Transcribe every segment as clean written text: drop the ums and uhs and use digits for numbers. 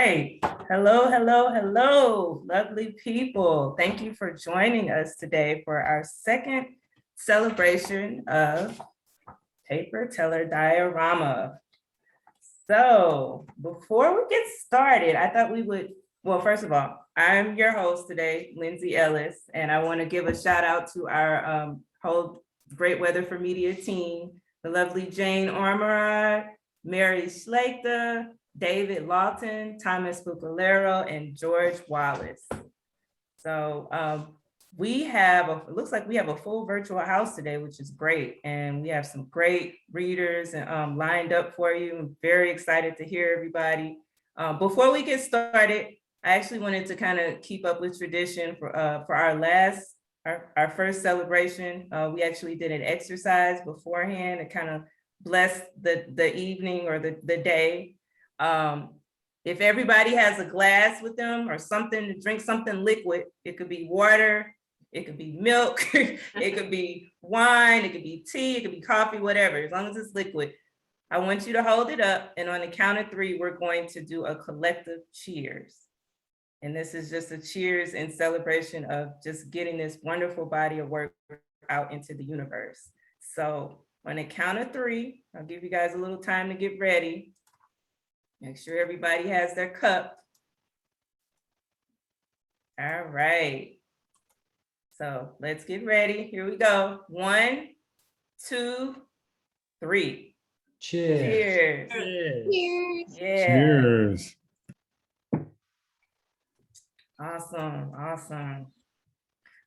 Hey, hello, hello, hello, lovely people. Thank you for joining us today for our second celebration of Paper Teller Diorama. So before we get started, I thought we would, well, first of all, I'm your host today, Lyndsey Ellis, and I want to give a shout out to our whole Great Weather for Media team, the lovely Jane Ormerod, Mary Schlachter, David Lawton, Thomas Bucalero, and George Wallace. So we have, it looks like we have a full virtual house today, which is great. And we have some great readers and lined up for you. I'm very excited to hear everybody. Before we get started, I actually wanted to kind of keep up with tradition for our first celebration. We actually did an exercise beforehand to kind of bless the evening or the day. If everybody has a glass with them or something to drink, something liquid, it could be water, it could be milk, it could be wine, it could be tea, it could be coffee, whatever, as long as it's liquid. I want you to hold it up, and on the count of 3, we're going to do a collective cheers. And this is just a cheers in celebration of just getting this wonderful body of work out into the universe. So on the count of 3, I'll give you guys a little time to get ready. Make sure everybody has their cup. All right. So let's get ready. Here we go. 1, 2, 3. Cheers. Cheers. Cheers. Yeah. Cheers. Awesome. Awesome.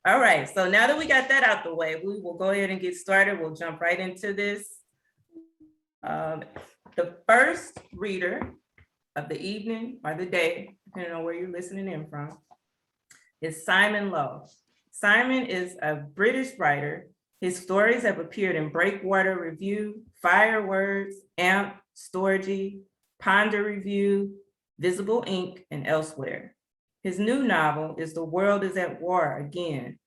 All right. So now that we got that out the way, we will go ahead and get started. We'll jump right into this. The first reader of the evening or the day, depending on where you're listening in from, is Simon Lowe. Simon is a British writer. His stories have appeared in Breakwater Review, Firewords, AMP, Storgy, Ponder Review, Visible Ink, and elsewhere. His new novel is The World is at War Again,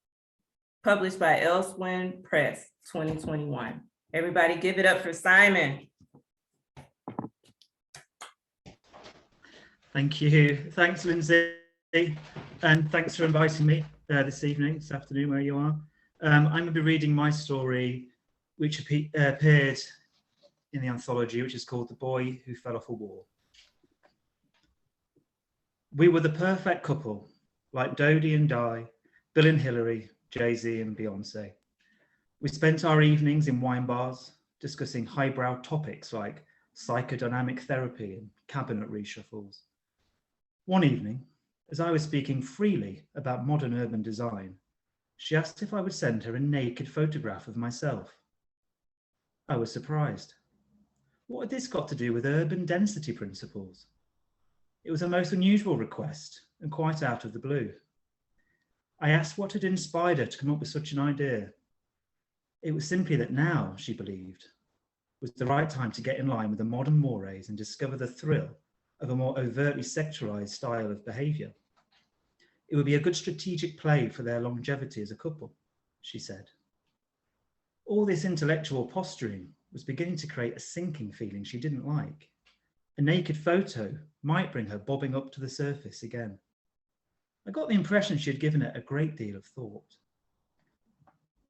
published by Elsewhere Press, 2021. Everybody give it up for Simon. Thank you. Thanks, Lyndsey. And thanks for inviting me this afternoon, where you are. I'm going to be reading my story, which appeared in the anthology, which is called The Boy Who Fell Off a Wall. We were the perfect couple, like Dodie and Di, Bill and Hillary, Jay-Z and Beyonce. We spent our evenings in wine bars, discussing highbrow topics like psychodynamic therapy and cabinet reshuffles. One evening, as I was speaking freely about modern urban design, she asked if I would send her a naked photograph of myself. I was surprised. What had this got to do with urban density principles? It was a most unusual request and quite out of the blue. I asked what had inspired her to come up with such an idea. It was simply that now, she believed, was the right time to get in line with the modern mores and discover the thrill of a more overtly sexualized style of behavior. It would be a good strategic play for their longevity as a couple, she said. All this intellectual posturing was beginning to create a sinking feeling she didn't like. A naked photo might bring her bobbing up to the surface again. I got the impression she had given it a great deal of thought.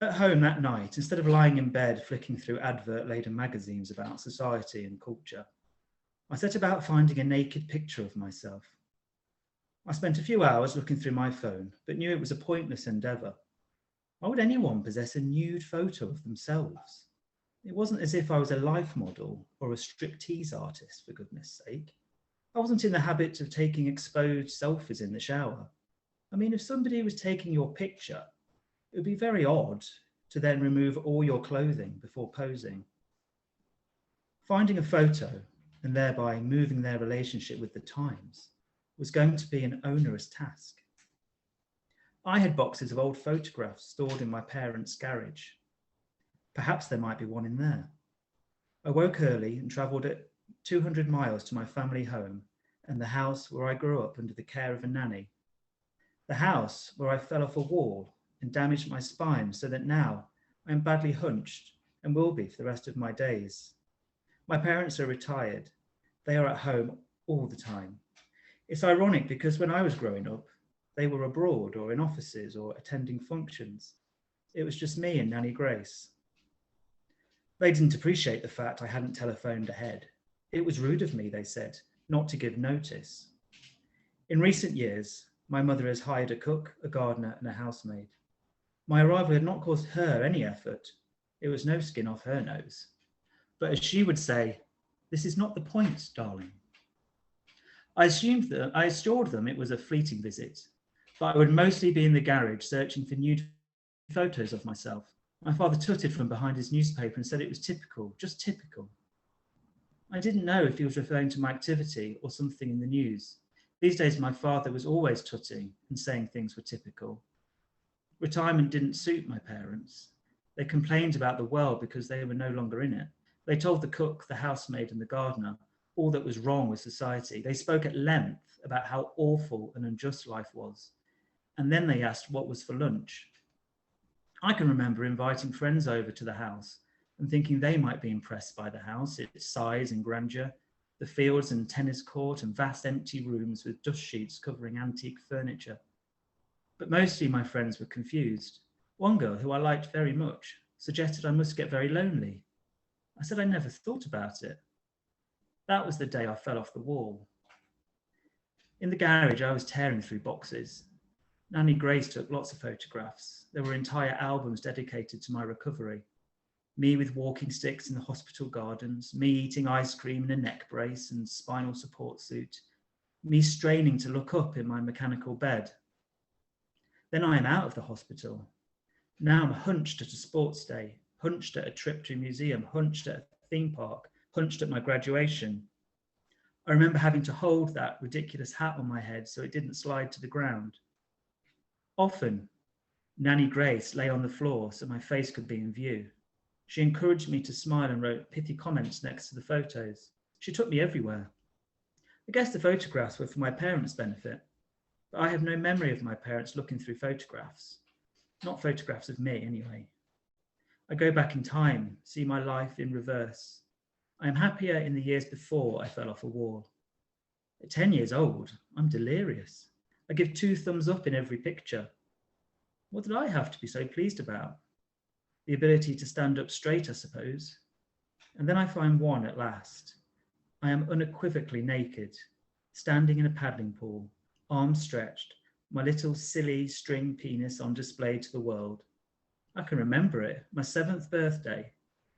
At home that night, instead of lying in bed flicking through advert-laden magazines about society and culture, I set about finding a naked picture of myself. I spent a few hours looking through my phone, but knew it was a pointless endeavour. Why would anyone possess a nude photo of themselves? It wasn't as if I was a life model or a striptease artist, for goodness sake. I wasn't in the habit of taking exposed selfies in the shower. I mean, if somebody was taking your picture, it would be very odd to then remove all your clothing before posing. Finding a photo and thereby moving their relationship with the times was going to be an onerous task. I had boxes of old photographs stored in my parents' garage. Perhaps there might be one in there. I woke early and travelled at 200 miles to my family home and the house where I grew up under the care of a nanny. The house where I fell off a wall and damaged my spine so that now I am badly hunched and will be for the rest of my days. My parents are retired. They are at home all the time. It's ironic because when I was growing up, they were abroad or in offices or attending functions. It was just me and Nanny Grace. They didn't appreciate the fact I hadn't telephoned ahead. It was rude of me, they said, not to give notice. In recent years, my mother has hired a cook, a gardener, and a housemaid. My arrival had not caused her any effort. It was no skin off her nose. But as she would say, this is not the point, darling. I assured them it was a fleeting visit, but I would mostly be in the garage searching for nude photos of myself. My father tutted from behind his newspaper and said it was typical, just typical. I didn't know if he was referring to my activity or something in the news. These days, my father was always tutting and saying things were typical. Retirement didn't suit my parents. They complained about the world because they were no longer in it. They told the cook, the housemaid, and the gardener all that was wrong with society. They spoke at length about how awful and unjust life was. And then they asked what was for lunch. I can remember inviting friends over to the house and thinking they might be impressed by the house, its size and grandeur, the fields and tennis court and vast empty rooms with dust sheets covering antique furniture. But mostly my friends were confused. One girl, who I liked very much, suggested I must get very lonely. I said I never thought about it. That was the day I fell off the wall. In the garage, I was tearing through boxes. Nanny Grace took lots of photographs. There were entire albums dedicated to my recovery. Me with walking sticks in the hospital gardens, me eating ice cream in a neck brace and spinal support suit, me straining to look up in my mechanical bed. Then I am out of the hospital. Now I'm hunched at a sports day, hunched at a trip to a museum, hunched at a theme park, hunched at my graduation. I remember having to hold that ridiculous hat on my head so it didn't slide to the ground. Often, Nanny Grace lay on the floor so my face could be in view. She encouraged me to smile and wrote pithy comments next to the photos. She took me everywhere. I guess the photographs were for my parents' benefit, but I have no memory of my parents looking through photographs. Not photographs of me, anyway. I go back in time, see my life in reverse. I am happier in the years before I fell off a wall. At 10 years old, I'm delirious. I give 2 thumbs up in every picture. What did I have to be so pleased about? The ability to stand up straight, I suppose. And then I find one at last. I am unequivocally naked, standing in a paddling pool, arms stretched, my little silly string penis on display to the world. I can remember it, my 7th birthday.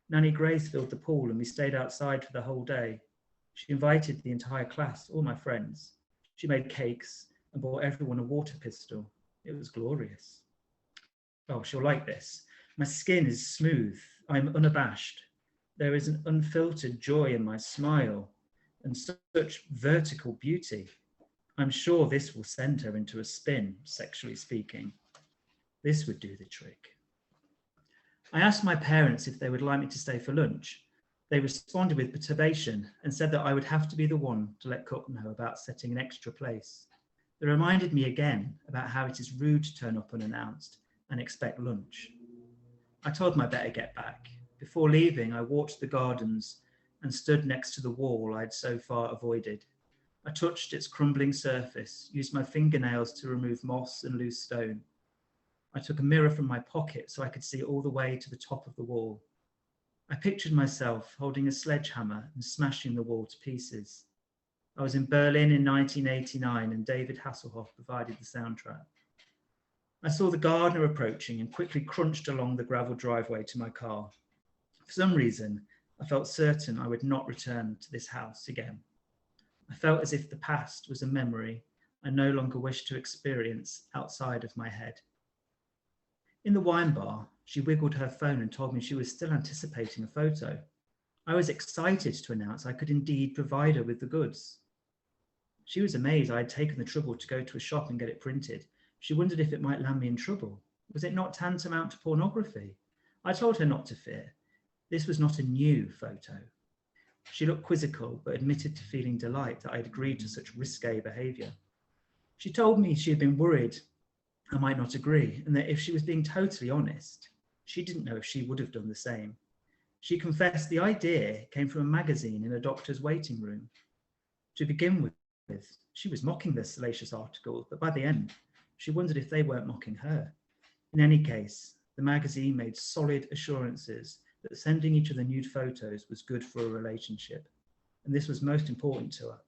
Nanny Grace filled the pool and we stayed outside for the whole day. She invited the entire class, all my friends. She made cakes and bought everyone a water pistol. It was glorious. Oh, she'll like this. My skin is smooth. I'm unabashed. There is an unfiltered joy in my smile and such vertical beauty. I'm sure this will send her into a spin, sexually speaking. This would do the trick. I asked my parents if they would like me to stay for lunch. They responded with perturbation and said that I would have to be the one to let Cook know about setting an extra place. They reminded me again about how it is rude to turn up unannounced and expect lunch. I told them I better get back. Before leaving, I walked the gardens and stood next to the wall I'd so far avoided. I touched its crumbling surface, used my fingernails to remove moss and loose stone. I took a mirror from my pocket so I could see all the way to the top of the wall. I pictured myself holding a sledgehammer and smashing the wall to pieces. I was in Berlin in 1989 and David Hasselhoff provided the soundtrack. I saw the gardener approaching and quickly crunched along the gravel driveway to my car. For some reason, I felt certain I would not return to this house again. I felt as if the past was a memory I no longer wished to experience outside of my head. In the wine bar, she wiggled her phone and told me she was still anticipating a photo. I was excited to announce I could indeed provide her with the goods. She was amazed I had taken the trouble to go to a shop and get it printed. She wondered if it might land me in trouble. Was it not tantamount to pornography? I told her not to fear. This was not a new photo. She looked quizzical, but admitted to feeling delight that I had agreed to such risque behaviour. She told me she had been worried I might not agree, and that if she was being totally honest, she didn't know if she would have done the same. She confessed the idea came from a magazine in a doctor's waiting room. To begin with, with. She was mocking the salacious articles, but by the end, she wondered if they weren't mocking her. In any case, the magazine made solid assurances that sending each other nude photos was good for a relationship, and this was most important to her.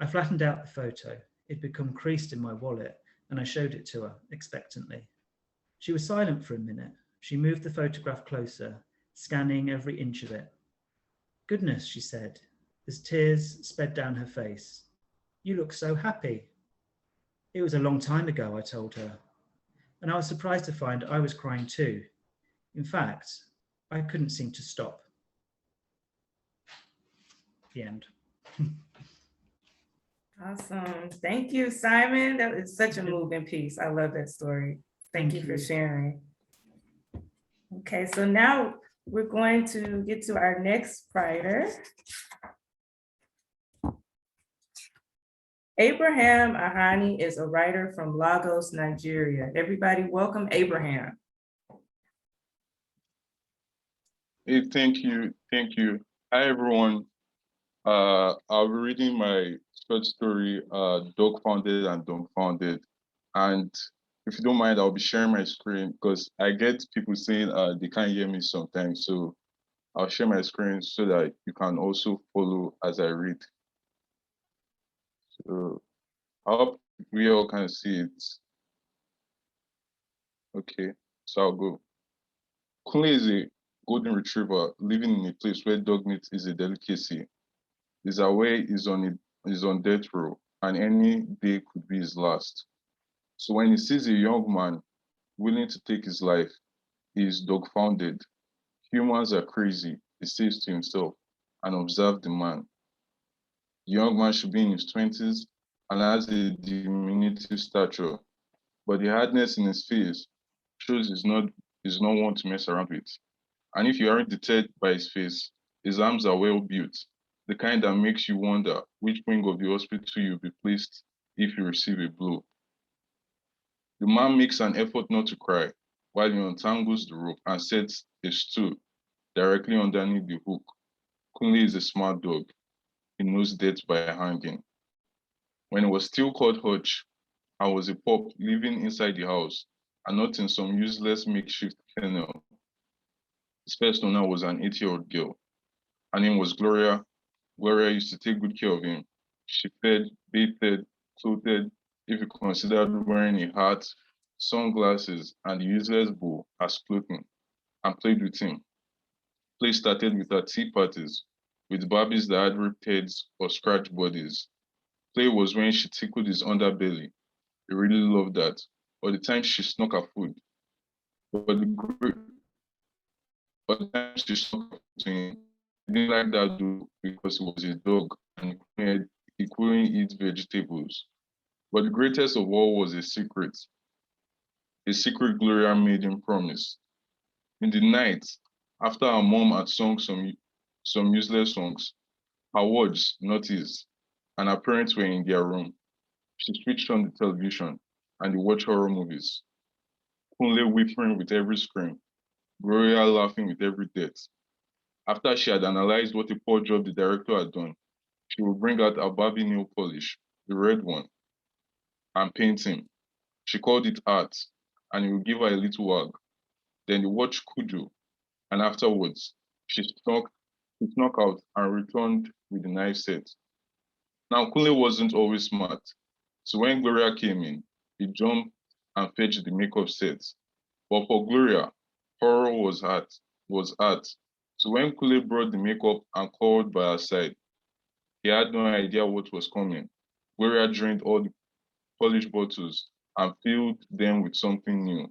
I flattened out the photo. It'd become creased in my wallet, and I showed it to her expectantly. She was silent for a minute. She moved the photograph closer, scanning every inch of it. "Goodness," she said, as tears sped down her face. "You look so happy." It was a long time ago, I told her, and I was surprised to find I was crying too. In fact, I couldn't seem to stop. The end. Awesome. Thank you, Simon. That was such a moving piece. I love that story. Thank you for sharing. Okay, so now we're going to get to our next writer. Abraham Ahani is a writer from Lagos, Nigeria. Everybody welcome Abraham. Hey, thank you. Hi, everyone. I'll be reading my short story, Dog Founded and Dumbfounded. And if you don't mind, I'll be sharing my screen because I get people saying they can't hear me sometimes. So I'll share my screen so that you can also follow as I read. So I hope we all can see it. Okay, so I'll go. Kunle is a golden retriever living in a place where dog meat is a delicacy. His away is on death row, and any day could be his last. So when he sees a young man willing to take his life, he is dumbfounded. Humans are crazy, he says to himself, and observe the man. The young man should be in his 20s and has a diminutive stature, but the hardness in his face shows he's not one to mess around with. And if you aren't deterred by his face, his arms are well built, the kind that makes you wonder which wing of the hospital you'll be placed if you receive a blow. The man makes an effort not to cry while he untangles the rope and sets a stool directly underneath the hook. Kunle is a smart dog. He knows death by hanging. When he was still called Hutch, I was a pup living inside the house and not in some useless makeshift kennel. His first owner was an 8-year-old girl. Her name was Gloria. Gloria used to take good care of him. She fed, bathed, clothed, if you considered wearing a hat, sunglasses, and a useless bow as clothing, and played with him. Play started with her tea parties, with Barbies that had ripped heads or scratched bodies. Play was when she tickled his underbelly. He really loved that. Or the time she snuck her food. But the time she snuck her food to him, he didn't like that though because he was a dog and he couldn't eat vegetables. But the greatest of all was a secret Gloria made him promise. In the night, after her mom had sung some useless songs, her words, not his, and her parents were in their room, she switched on the television and they watched horror movies. Kunle whimpering with every scream, Gloria laughing with every death. After she had analyzed what a poor job the director had done, she would bring out a Barbie nail polish, the red one, and paint him. She called it art, and he would give her a little wag. Then they watched Cujo, and afterwards, she snuck out and returned with the knife set. Now, Kunle wasn't always smart, so when Gloria came in, he jumped and fetched the makeup set. But for Gloria, horror was art. So when Kunle brought the makeup and called by her side, he had no idea what was coming. Gloria drained all the polished bottles and filled them with something new,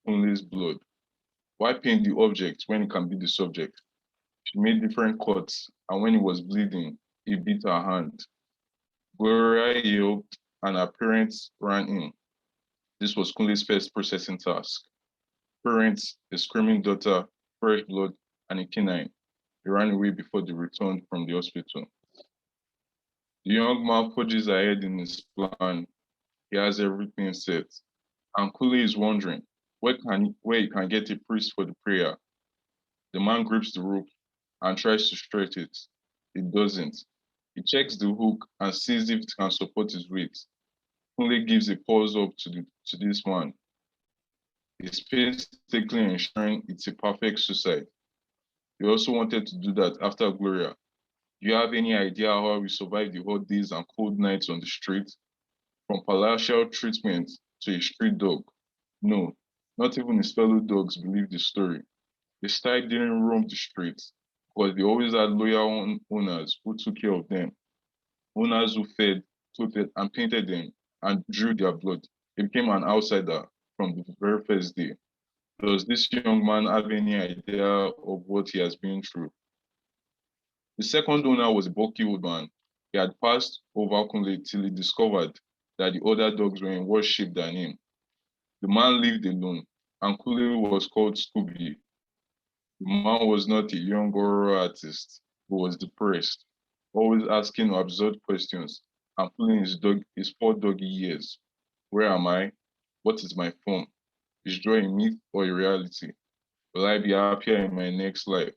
Kunle's blood. Why paint the object when it can be the subject? She made different cuts, and when it was bleeding, he beat her hand. Gloria yelled, and her parents ran in. This was Kunle's first processing task. Parents, a screaming daughter, fresh blood, and a canine. They ran away before they returned from the hospital. The young man forges ahead in his plan. He has everything set. And Kunle is wondering where he can get a priest for the prayer. The man grips the rope and tries to stretch it. It doesn't. He checks the hook and sees if it can support his weight. Kunle gives a pulse up to this man. He's painstakingly ensuring it's a perfect suicide. He also wanted to do that after Gloria. Do you have any idea how we survived the hot days and cold nights on the street? From palatial treatment to a street dog? No, not even his fellow dogs believed the story. The style didn't roam the streets because they always had loyal owners who took care of them. Owners who fed, clothed, and painted them and drew their blood. He became an outsider from the very first day. Does this young man have any idea of what he has been through? The second owner was a bulky old man. He had passed over Kunle till he discovered that the other dogs were in worse shape than him. The man lived alone, and Kunle was called Scooby. The man was not a young horror artist who was depressed, always asking absurd questions and pulling his poor doggy ears. Where am I? What is my form? Is joy a myth or a reality? Will I be happier in my next life?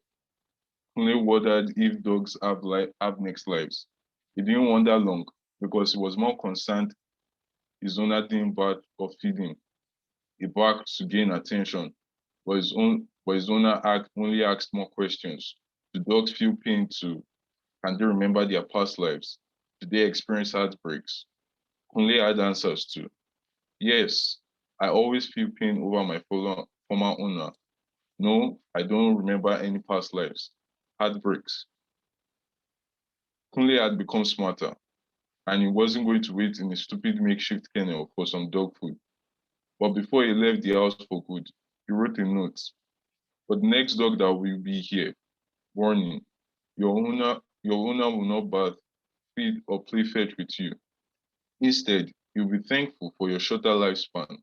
Kunle wondered if dogs have next lives. He didn't wonder long because he was more concerned his owner didn't bark or feed him. He barked to gain attention, but his owner only asked more questions. Do dogs feel pain too? Can they remember their past lives? Do they experience heartbreaks? Kunle had answers too. Yes, I always feel pain over my former owner. No, I don't remember any past lives. Heartbreaks. Kunle had become smarter, and he wasn't going to wait in a stupid makeshift kennel for some dog food. But before he left the house for good, he wrote a note. For the next dog that will be here, warning, your owner will not bath, feed, or play fetch with you. Instead, you'll be thankful for your shorter lifespan.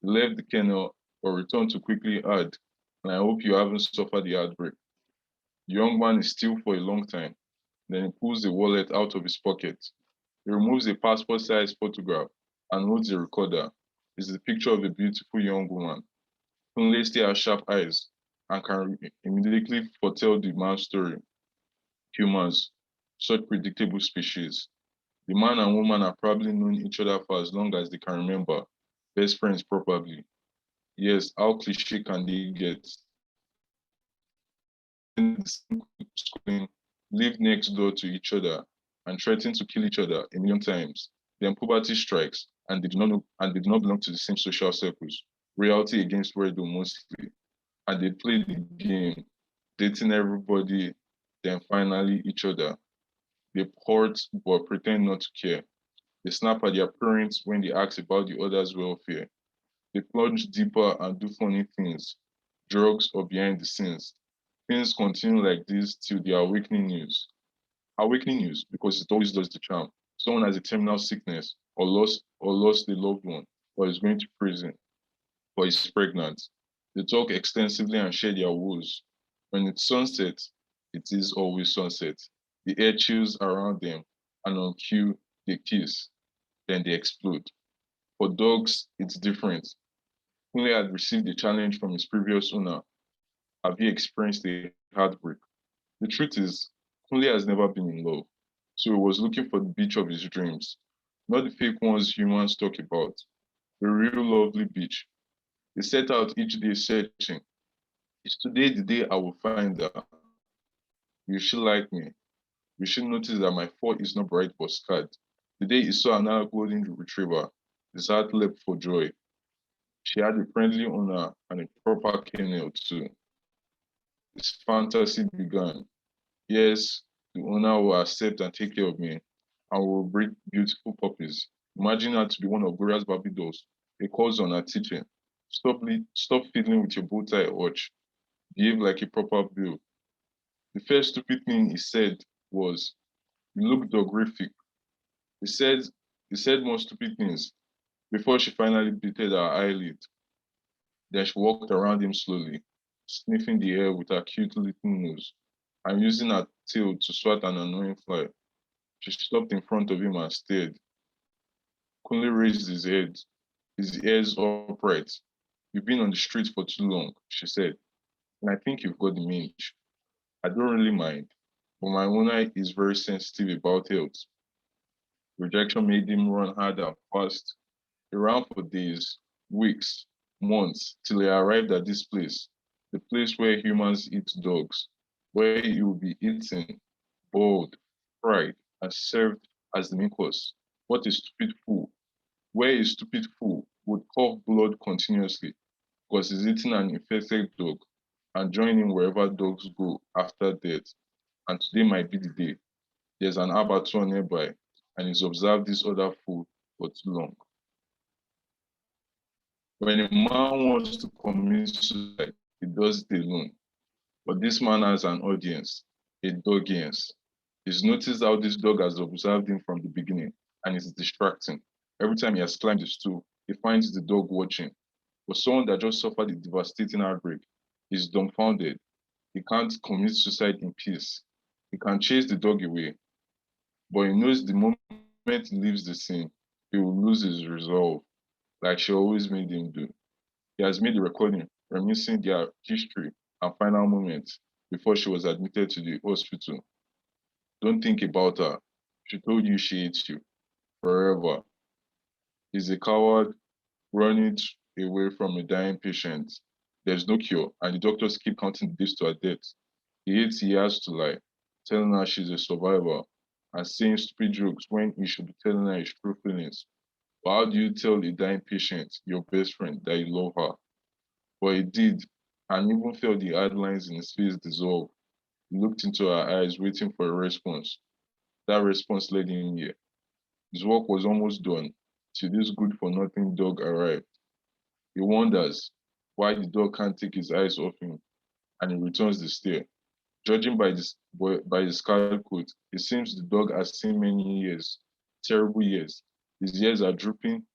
He left the kennel or returned to quickly add, and I hope you haven't suffered the heartbreak. The young man is still for a long time. Then he pulls the wallet out of his pocket. He removes a passport-sized photograph and holds a recorder. It's the picture of a beautiful young woman. Kunle still has sharp eyes and can immediately foretell the man's story. Humans, such predictable species. The man and woman have probably known each other for as long as they can remember. Best friends, probably. Yes, how cliche can they get? Schooling, live next door to each other, and threaten to kill each other a million times. Then puberty strikes, and they do not belong to the same social circles. Reality against Weirdo mostly. And they play the game, dating everybody, then finally each other. They port but pretend not to care. They snap at their parents when they ask about the other's welfare. They plunge deeper and do funny things, drugs or behind the scenes. Things continue like this till the awakening news. Awakening news because it always does the charm. Someone has a terminal sickness or lost a loved one or is going to prison or is pregnant. They talk extensively and share their woes. When it's sunset, it is always sunset. The air chills around them, and on cue, they kiss. Then they explode. For dogs, it's different. Kunle had received a challenge from his previous owner. Have you experienced a heartbreak? The truth is, Kunle has never been in love, so he was looking for the beach of his dreams, not the fake ones humans talk about, the real lovely beach. He set out each day searching. Is today the day I will find her? Will she like me? Will she notice that my fur is not bright but scarred? The day he saw another golden retriever, his heart leapt for joy. She had a friendly owner and a proper kennel too. His fantasy began. Yes, the owner will accept and take care of me and will breed beautiful puppies. Imagine her to be one of Gloria's Barbie dolls. A calls on her teaching. Stop fiddling with your bow tie watch. Behave like a proper bill. The first stupid thing he said was, "You look dogrific." He said he said more stupid things before she finally bitten her eyelid. Then she walked around him slowly, sniffing the air with her cute little nose and using her tail to swat an annoying fly. She stopped in front of him and stared. Kunle raised his ears upright. You've been on the street for too long, she said, and I think you've got the mange. I don't really mind. but my owner is very sensitive about health. Rejection made him run hard and fast. He ran for days, weeks, months, till he arrived at this place, the place where humans eat dogs, where he will be eaten, boiled, fried, and served as the main course. What a stupid fool. Where a stupid fool would cough blood continuously because he's eating an infected dog and join him wherever dogs go after death. And today might be the day. There's an abattoir nearby, and he's observed this other fool for too long. When a man wants to commit suicide, he does it alone. But this man has an audience, a dogiance. He's noticed how this dog has observed him from the beginning, and it's distracting. Every time he has climbed the stool, he finds the dog watching. For someone that just suffered a devastating outbreak, he's dumbfounded. He can't commit suicide in peace. He can chase the dog away, but he knows the moment he leaves the scene, he will lose his resolve, like she always made him do. He has made the recording, reminiscing their history and final moments before she was admitted to the hospital. Don't think about her. She told you she hates you forever. He's a coward running away from a dying patient. There's no cure, and the doctors keep counting the days to her death. He hates he has to lie, telling her she's a survivor and saying stupid jokes when he should be telling her his true feelings. But how do you tell a dying patient, your best friend, that you love her? But he did, and even felt the hard lines in his face dissolve. He looked into her eyes, waiting for a response. That response led him here. His work was almost done till this good-for-nothing dog arrived. He wonders why the dog can't take his eyes off him, and he returns the stare. Judging by the scarlet coat, it seems the dog has seen many years, terrible years. His ears are dropping,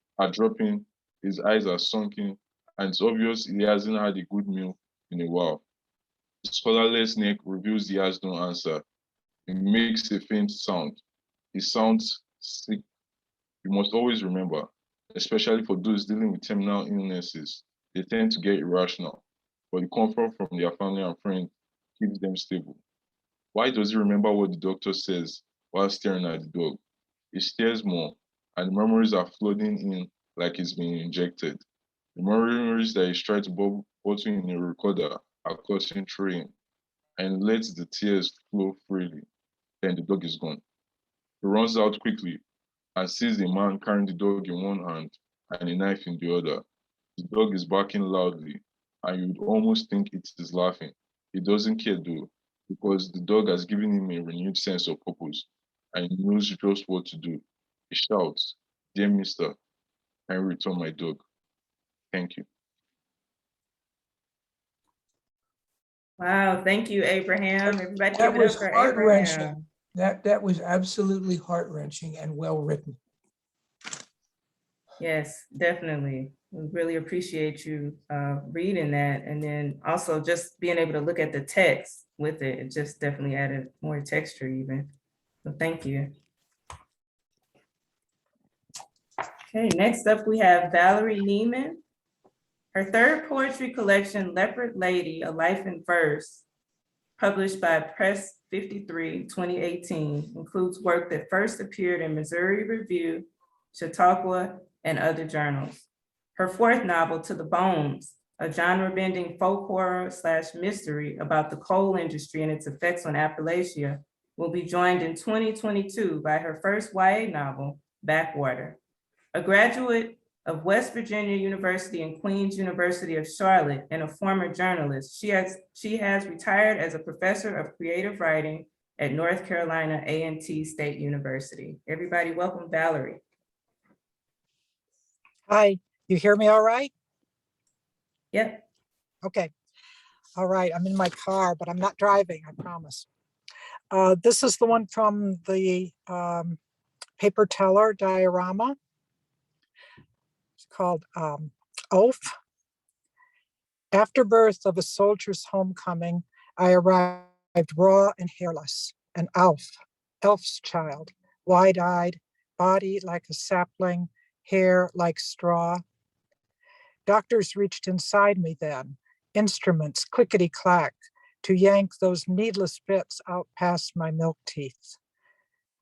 his eyes are sunken, and it's obvious he hasn't had a good meal in a while. His collarless neck reveals he has no answer. He makes a faint sound. He sounds sick. You must always remember, especially for those dealing with terminal illnesses, they tend to get irrational, but the comfort from their family and friends keeps them stable. Why does he remember what the doctor says while staring at the dog? He stares more, and the memories are flooding in like he's being injected. The memories that he's tried to bottle in a recorder are coursing through him, and lets the tears flow freely. Then the dog is gone. He runs out quickly and sees the man carrying the dog in one hand and a knife in the other. The dog is barking loudly, and you would almost think it is laughing. He doesn't care though, because the dog has given him a renewed sense of purpose, and he knows just what to do. He shouts, "Dear mister, can you return my dog? Thank you." Wow, thank you, Abraham. Everybody That give it up was for heart-wrenching. Abraham. That was absolutely heart-wrenching and well-written. Yes, definitely. We really appreciate you reading that. And then also just being able to look at the text with it, it just definitely added more texture even. So thank you. Okay, next up we have Valerie Nieman. Her third poetry collection, Leopard Lady, A Life in Verse, published by Press 53, 2018, includes work that first appeared in Missouri Review, Chautauqua, and other journals. Her fourth novel, To the Bones, a genre-bending folk horror/mystery about the coal industry and its effects on Appalachia, will be joined in 2022 by her first YA novel, Backwater. A graduate of West Virginia University and Queen's University of Charlotte and a former journalist, she has retired as a professor of creative writing at North Carolina A&T State University. Everybody welcome Valerie. Hi, you hear me all right? Yep. Okay. All right, I'm in my car, but I'm not driving, I promise. This is the one from the paper Teller Diorama. It's called Oath. After birth of a soldier's homecoming, I arrived raw and hairless, an elf's child, wide-eyed, body like a sapling, hair like straw. Doctors reached inside me then, instruments clickety-clack, to yank those needless bits out past my milk teeth.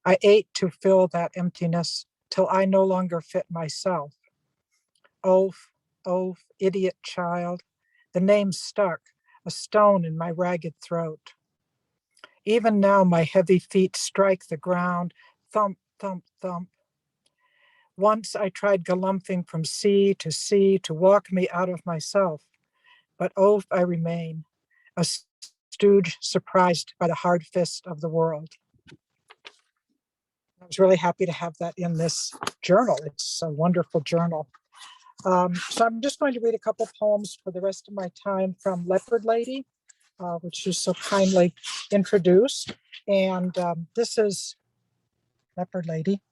I ate to fill that emptiness till I no longer fit myself. Oaf, oaf, idiot child. The name stuck, a stone in my ragged throat. Even now my heavy feet strike the ground, thump, thump, thump. Once I tried galumphing from sea to walk me out of myself, but oaf I remain, a stooge surprised by the hard fist of the world. I was really happy to have that in this journal. It's a wonderful journal. So I'm just going to read a couple poems for the rest of my time from Leopard Lady, which is so kindly introduced. And this is Leopard Lady.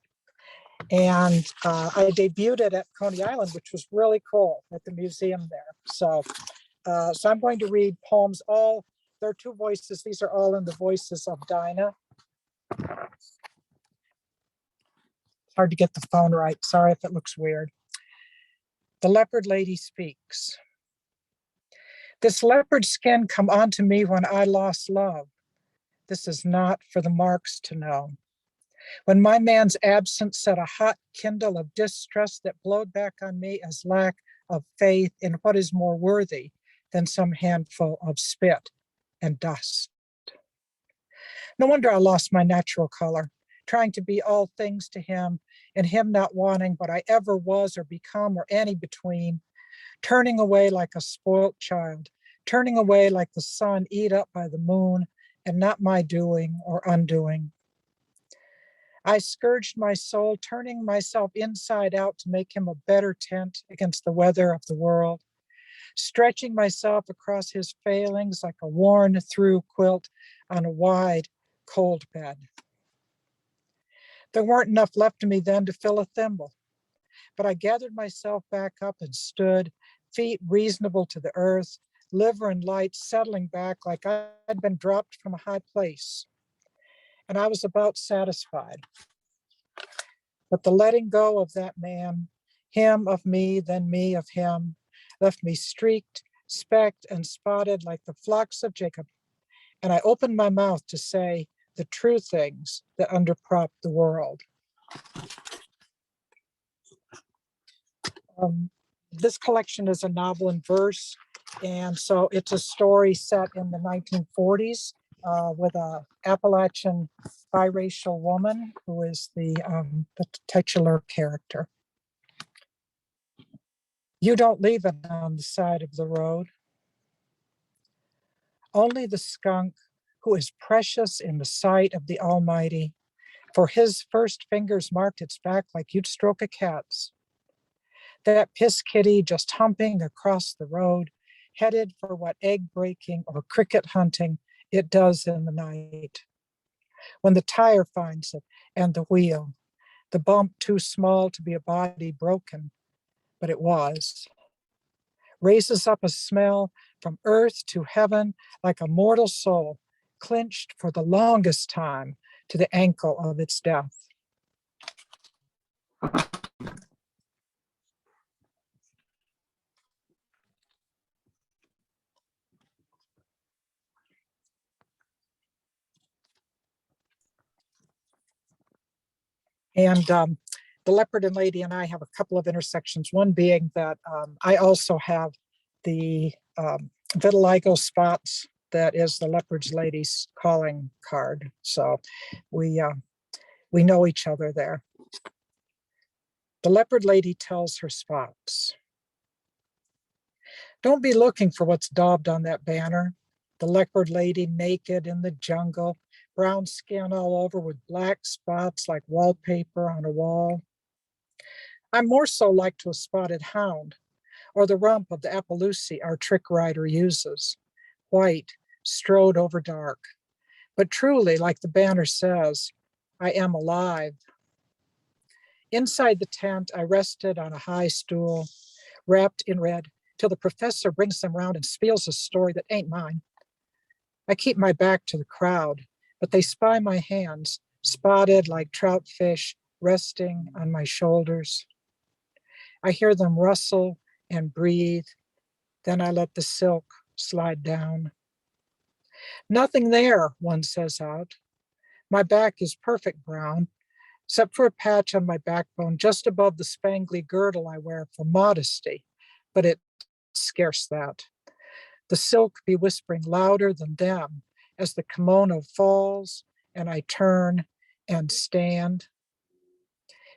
And I debuted it at Coney Island, which was really cool at the museum there. So I'm going to read poems there are two voices. These are all in the voices of Dinah. It's hard to get the phone right. Sorry if it looks weird. The Leopard Lady speaks. This leopard skin come onto me when I lost love. This is not for the marks to know. When my man's absence set a hot kindle of distrust that blowed back on me as lack of faith in what is more worthy than some handful of spit and dust. No wonder I lost my natural color, trying to be all things to him, and him not wanting what I ever was or become or any between, turning away like a spoilt child, turning away like the sun eat up by the moon, and not my doing or undoing. I scourged my soul, turning myself inside out to make him a better tent against the weather of the world, stretching myself across his failings like a worn through quilt on a wide, cold bed. There weren't enough left of me then to fill a thimble, but I gathered myself back up and stood, feet reasonable to the earth, liver and light settling back like I'd been dropped from a high place. And I was about satisfied. But the letting go of that man, him of me, then me of him, left me streaked, specked, and spotted like the flocks of Jacob. And I opened my mouth to say the true things that underprop the world. This collection is a novel in verse, and so it's a story set in the 1940s with a Appalachian biracial woman who is the titular character. You don't leave it on the side of the road. Only the skunk who is precious in the sight of the Almighty, for his first fingers marked its back like you'd stroke a cat's. That piss kitty just humping across the road, headed for what egg breaking or cricket hunting it does in the night. When the tire finds it and the wheel, the bump too small to be a body broken, but it was. Raises up a smell from earth to heaven like a mortal soul, clinched for the longest time to the ankle of its death. And the Leopard and Lady and I have a couple of intersections, one being that I also have the vitiligo spots that is the Leopard's Lady's calling card. So we know each other there. The Leopard Lady tells her spots. Don't be looking for what's daubed on that banner. The Leopard Lady naked in the jungle, brown skin all over with black spots like wallpaper on a wall. I'm more so like to a spotted hound, or the rump of the Appaloosie our trick rider uses, white, strode over dark. But truly, like the banner says, I am alive. Inside the tent, I rested on a high stool, wrapped in red, till the professor brings them round and spiels a story that ain't mine. I keep my back to the crowd, but they spy my hands, spotted like trout fish, resting on my shoulders. I hear them rustle and breathe, then I let the silk slide down. Nothing there, one says out. My back is perfect brown, except for a patch on my backbone just above the spangly girdle I wear for modesty, but it's scarce that. The silk be whispering louder than them as the kimono falls and I turn and stand.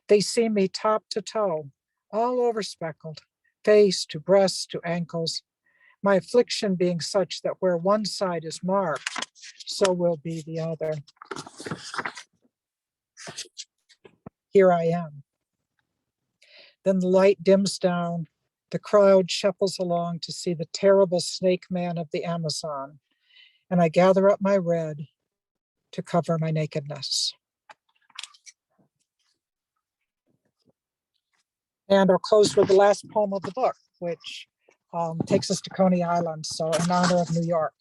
They see me top to toe, all over speckled, face to breast to ankles, my affliction being such that where one side is marked, so will be the other. Here I am. Then the light dims down. The crowd shuffles along to see the terrible snake man of the Amazon, and I gather up my red to cover my nakedness. And I'll close with the last poem of the book, which takes us to Coney Island, so in honor of New York.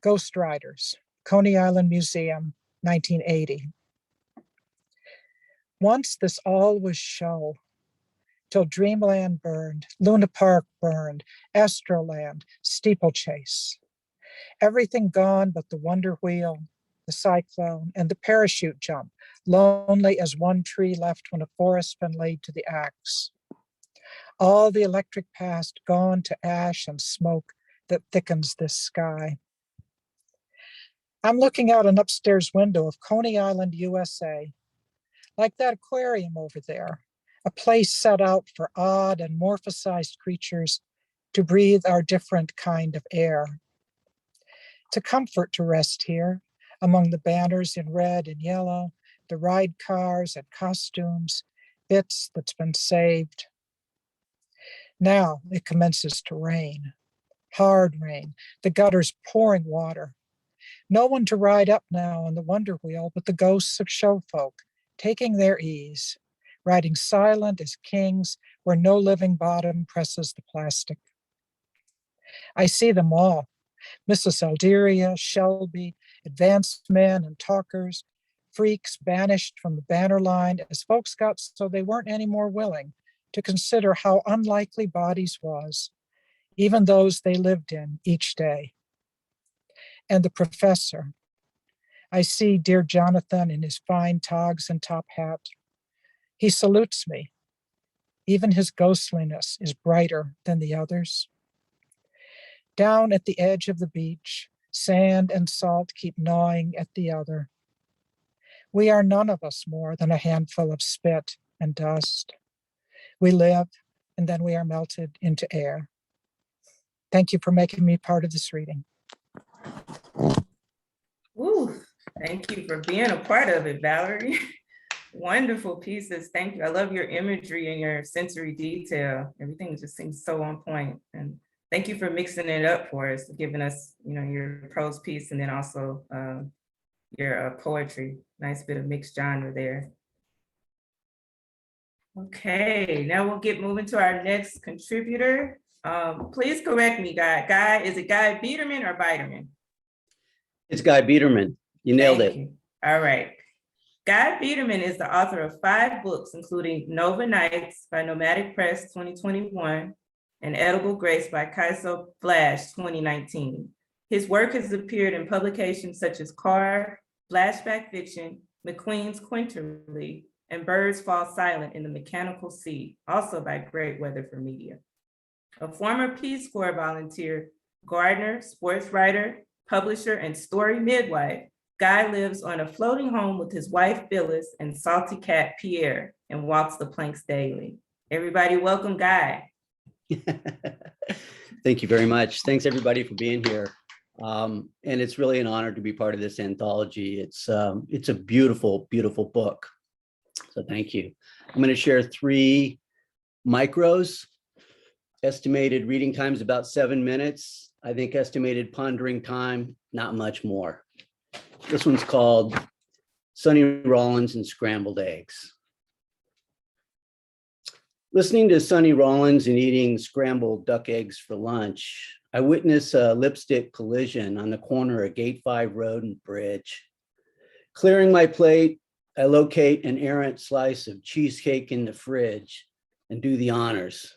Ghost Riders, Coney Island Museum, 1980. Once this all was show, till Dreamland burned, Luna Park burned, Astroland, Steeplechase. Everything gone but the Wonder Wheel, the Cyclone, and the parachute jump, lonely as one tree left when a forest been laid to the axe. All the electric past gone to ash and smoke that thickens this sky. I'm looking out an upstairs window of Coney Island, USA, like that aquarium over there, a place set out for odd and morphosized creatures to breathe our different kind of air. It's a comfort to rest here among the banners in red and yellow, the ride cars and costumes, bits that's been saved. Now it commences to rain, hard rain, the gutters pouring water. No one to ride up now on the Wonder Wheel but the ghosts of show folk, taking their ease, riding silent as kings where no living bottom presses the plastic. I see them all, Mrs. Alderia, Shelby, advanced men and talkers, freaks banished from the banner line as folks got so they weren't any more willing to consider how unlikely bodies was, even those they lived in each day. And the professor. I see dear Jonathan in his fine togs and top hat. He salutes me. Even his ghostliness is brighter than the others. Down at the edge of the beach, sand and salt keep gnawing at the other. We are none of us more than a handful of spit and dust. We live, and then we are melted into air. Thank you for making me part of this reading. Ooh, thank you for being a part of it, Valerie. Wonderful pieces. Thank you. I love your imagery and your sensory detail. Everything just seems so on point. And thank you for mixing it up for us, giving us, your prose piece and then also your poetry. Nice bit of mixed genre there. Okay, now we'll get moving to our next contributor. Please correct me, Guy. Is it Guy Biederman or Biederman? It's Guy Biederman. You nailed it. You. All right. Guy Biederman is the author of 5 books, including Nova Nights by Nomadic Press 2021 and Edible Grace by Kaiso Flash 2019. His work has appeared in publications such as Carr, Flashback Fiction, McQueen's Quinterly, and Birds Fall Silent in the Mechanical Sea, also by Great Weather for Media. A former Peace Corps volunteer, gardener, sports writer, publisher, and story midwife, Guy lives on a floating home with his wife, Phyllis, and salty cat, Pierre, and walks the planks daily. Everybody welcome Guy. Thank you very much. Thanks everybody for being here. And it's really an honor to be part of this anthology. It's a beautiful, beautiful book. So thank you. I'm going to share 3 micros. Estimated reading time is about 7 minutes. I think estimated pondering time, not much more. This one's called Sonny Rollins and Scrambled Eggs. Listening to Sonny Rollins and eating scrambled duck eggs for lunch, I witness a lipstick collision on the corner of Gate 5 Road and Bridge. Clearing my plate, I locate an errant slice of cheesecake in the fridge and do the honors.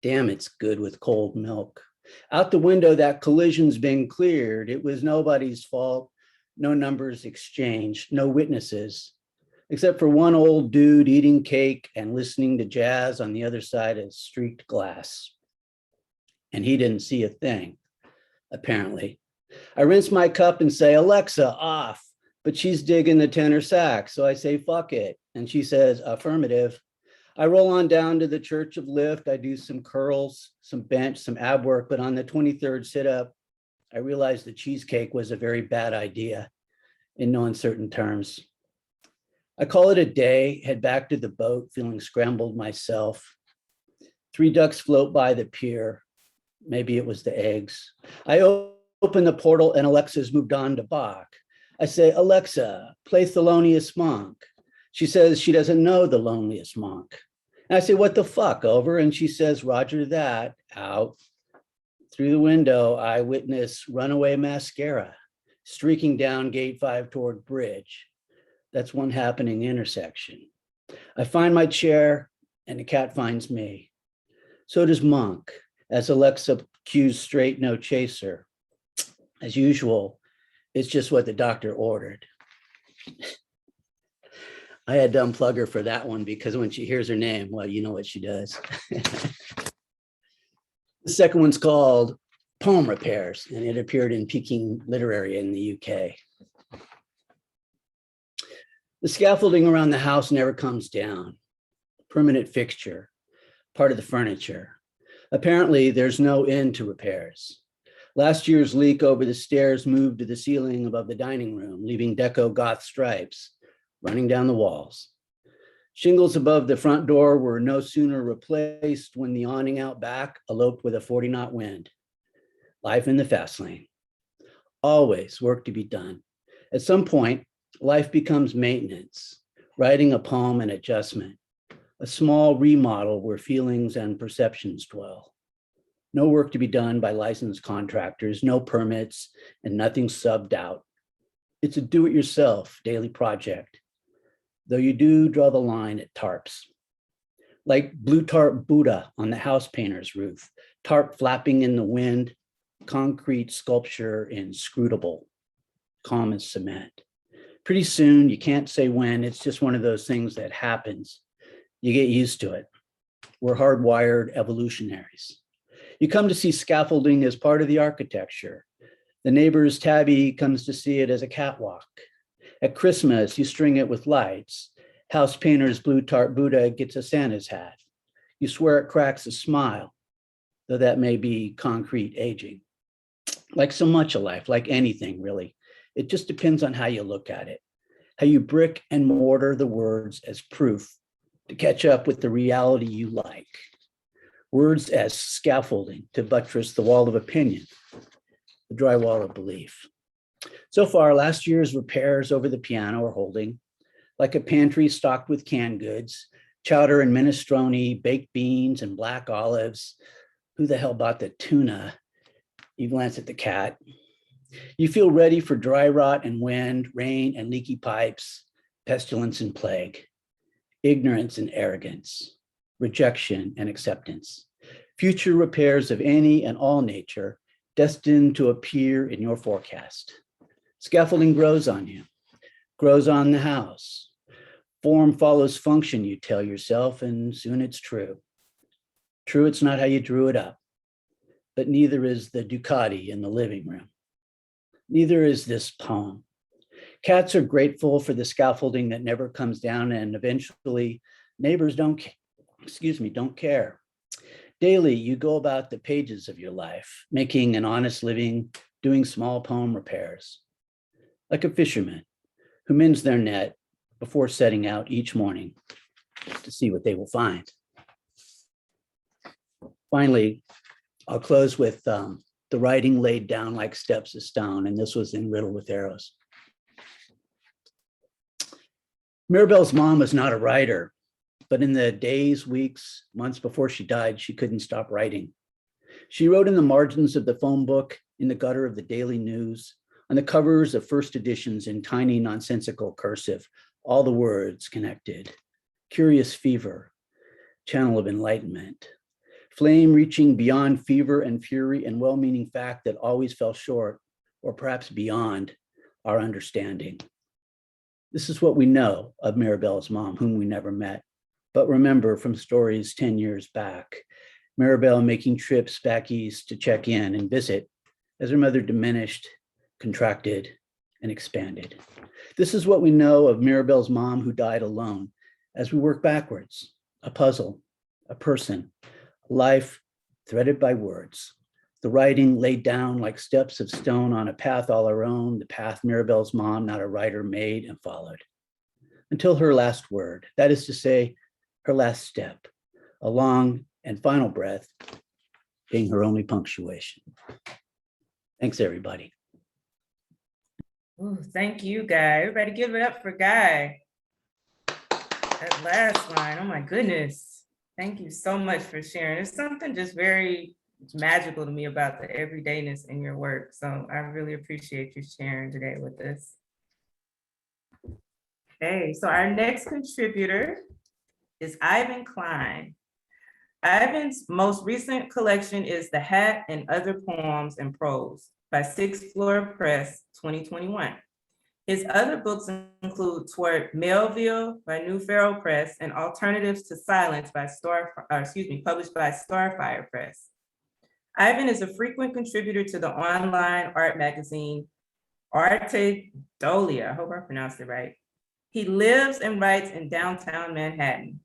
Damn, it's good with cold milk. Out the window, that collision's been cleared. It was nobody's fault. No numbers exchanged, no witnesses, except for one old dude eating cake and listening to jazz on the other side of streaked glass. And he didn't see a thing, apparently. I rinse my cup and say, Alexa, off. But she's digging the tenor sax. So I say, fuck it. And she says, affirmative. I roll on down to the Church of Lift. I do some curls, some bench, some ab work. But on the 23rd sit-up, I realized the cheesecake was a very bad idea in no uncertain terms. I call it a day, head back to the boat, feeling scrambled myself. 3 ducks float by the pier. Maybe it was the eggs. I open the portal and Alexa's moved on to Bach. I say, Alexa, play Thelonious Monk. She says she doesn't know the loneliest monk. And I say, what the fuck, over? And she says, Roger that, out. Through the window, I witness runaway mascara streaking down gate 5 toward bridge. That's one happening intersection. I find my chair and the cat finds me. So does Monk, as Alexa cues straight no chaser. As usual, it's just what the doctor ordered. I had to unplug her for that one because when she hears her name, well, you know what she does. The second one's called Poem Repairs, and it appeared in Peking Literary in the UK. The scaffolding around the house never comes down. Permanent fixture, part of the furniture. Apparently, there's no end to repairs. Last year's leak over the stairs moved to the ceiling above the dining room, leaving deco goth stripes running down the walls. Shingles above the front door were no sooner replaced when the awning out back eloped with a 40-knot wind. Life in the fast lane. Always work to be done. At some point, life becomes maintenance, writing a poem and adjustment, a small remodel where feelings and perceptions dwell. No work to be done by licensed contractors, no permits, and nothing subbed out. It's a do-it-yourself daily project, though you do draw the line at tarps. Like blue tarp Buddha on the house painter's roof, tarp flapping in the wind, concrete sculpture inscrutable, calm as cement. Pretty soon, you can't say when, it's just one of those things that happens. You get used to it. We're hardwired evolutionaries. You come to see scaffolding as part of the architecture. The neighbor's tabby comes to see it as a catwalk. At Christmas, you string it with lights. House painter's blue tarp Buddha gets a Santa's hat. You swear it cracks a smile, though that may be concrete aging. Like so much of life, like anything really, it just depends on how you look at it, how you brick and mortar the words as proof to catch up with the reality you like. Words as scaffolding to buttress the wall of opinion, the drywall of belief. So far, last year's repairs over the piano are holding, like a pantry stocked with canned goods, chowder and minestrone, baked beans and black olives. Who the hell bought the tuna? You glance at the cat. You feel ready for dry rot and wind, rain and leaky pipes, pestilence and plague, ignorance and arrogance, rejection and acceptance, future repairs of any and all nature destined to appear in your forecast. Scaffolding grows on you, grows on the house. Form follows function, you tell yourself, and soon it's true. True, it's not how you drew it up, but neither is the Ducati in the living room. Neither is this poem. Cats are grateful for the scaffolding that never comes down, and eventually neighbors don't care. Daily, you go about the pages of your life, making an honest living, doing small poem repairs. Like a fisherman who mends their net before setting out each morning to see what they will find. Finally, I'll close with the writing laid down like steps of stone, and this was in Riddle with Arrows. Mirabelle's mom was not a writer, but in the days, weeks, months before she died, she couldn't stop writing. She wrote in the margins of the phone book, in the gutter of the Daily News, on the covers of first editions in tiny nonsensical cursive, all the words connected. Curious fever, channel of enlightenment. flame reaching beyond fever and fury and well-meaning fact that always fell short, or perhaps beyond our understanding. This is what we know of Mirabelle's mom, whom we never met, but remember from stories 10 years back. Mirabelle making trips back east to check in and visit as her mother diminished, contracted, and expanded. This is what we know of Mirabelle's mom, who died alone, as we work backwards, a puzzle, a person, a life threaded by words. The writing laid down like steps of stone on a path all our own, the path Mirabelle's mom, not a writer, made and followed. Until her last word, that is to say, her last step, a long and final breath being her only punctuation. Thanks, everybody. Ooh, thank you, Guy. Everybody give it up for Guy. That last line, oh my goodness. Thank you so much for sharing. There's something just very magical to me about the everydayness in your work. So I really appreciate you sharing today with us. Okay, so our next contributor is Ivan Klein. Ivan's most recent collection is The Hat and Other Poems and Prose by Sixth Floor Press, 2021. His other books include Toward Melville by New Pharaoh Press and Alternatives to Silence by published by Starfire Press. Ivan is a frequent contributor to the online art magazine Arte Dolia. I hope I pronounced it right. He lives and writes in downtown Manhattan.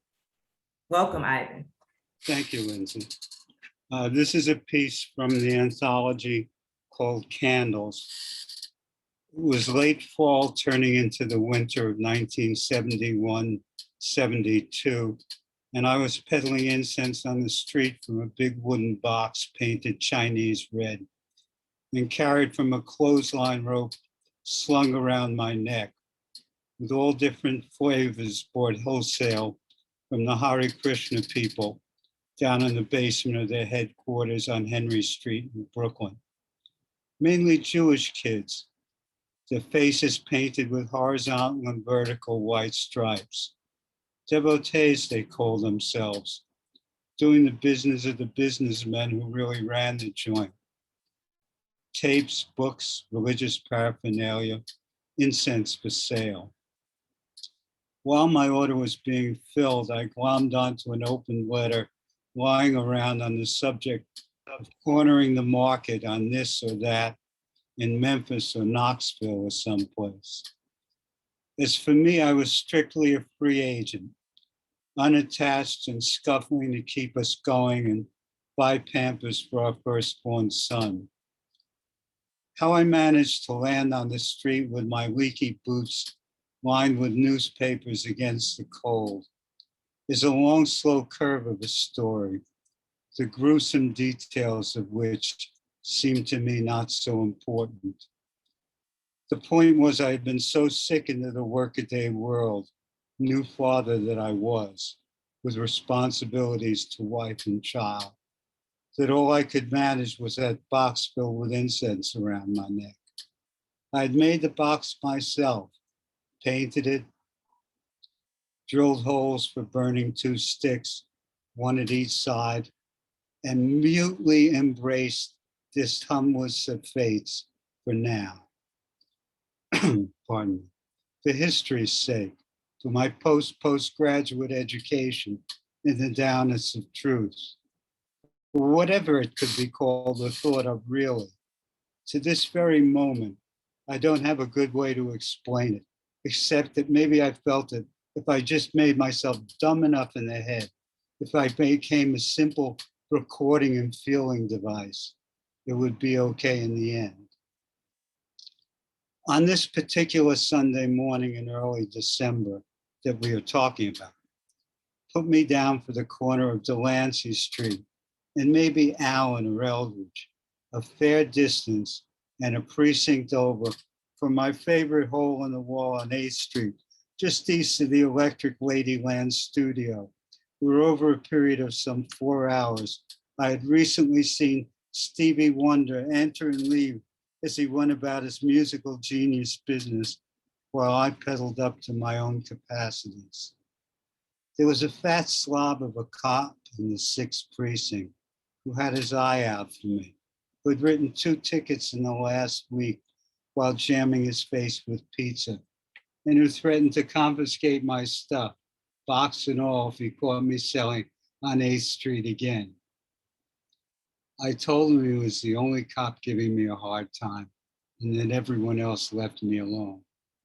Welcome, Ivan. Thank you, Lyndsey. This is a piece from the anthology called Candles. It was late fall turning into the winter of 1971-72, and I was peddling incense on the street from a big wooden box painted Chinese red and carried from a clothesline rope slung around my neck, with all different flavors bought wholesale from the Hare Krishna people down in the basement of their headquarters on Henry Street in Brooklyn. Mainly Jewish kids, their faces painted with horizontal and vertical white stripes. Devotees, they call themselves, doing the business of the businessmen who really ran the joint. Tapes, books, religious paraphernalia, incense for sale. While my order was being filled, I glommed onto an open letter lying around on the subject of cornering the market on this or that in Memphis or Knoxville or someplace. As for me, I was strictly a free agent, unattached and scuffling to keep us going and buy Pampers for our firstborn son. How I managed to land on the street with my leaky boots lined with newspapers against the cold is a long, slow curve of a story, the gruesome details of which seemed to me not so important. The point was I had been so sickened of the workaday world, new father that I was, with responsibilities to wife and child, that all I could manage was that box filled with incense around my neck. I had made the box myself, painted it, drilled holes for burning 2 sticks, one at each side, and mutely embraced this humblest of fates for now. Pardon me. For history's sake, for my postgraduate education in the downness of truth, or whatever it could be called or thought of really. To this very moment, I don't have a good way to explain it, except that maybe I felt it if I just made myself dumb enough in the head, if I became a simple recording and feeling device, it would be okay in the end. On this particular Sunday morning in early December that we are talking about, put me down for the corner of Delancey Street and maybe Allen or Eldridge, a fair distance and a precinct over from my favorite hole in the wall on 8th Street, just east of the Electric Ladyland studio, where over a period of some 4 hours, I had recently seen Stevie Wonder enter and leave as he went about his musical genius business while I pedaled up to my own capacities. There was a fat slob of a cop in the 6th precinct who had his eye out for me, who had written 2 tickets in the last week while jamming his face with pizza, and who threatened to confiscate my stuff, box and all, if he caught me selling on 8th Street again. I told him he was the only cop giving me a hard time, and that everyone else left me alone.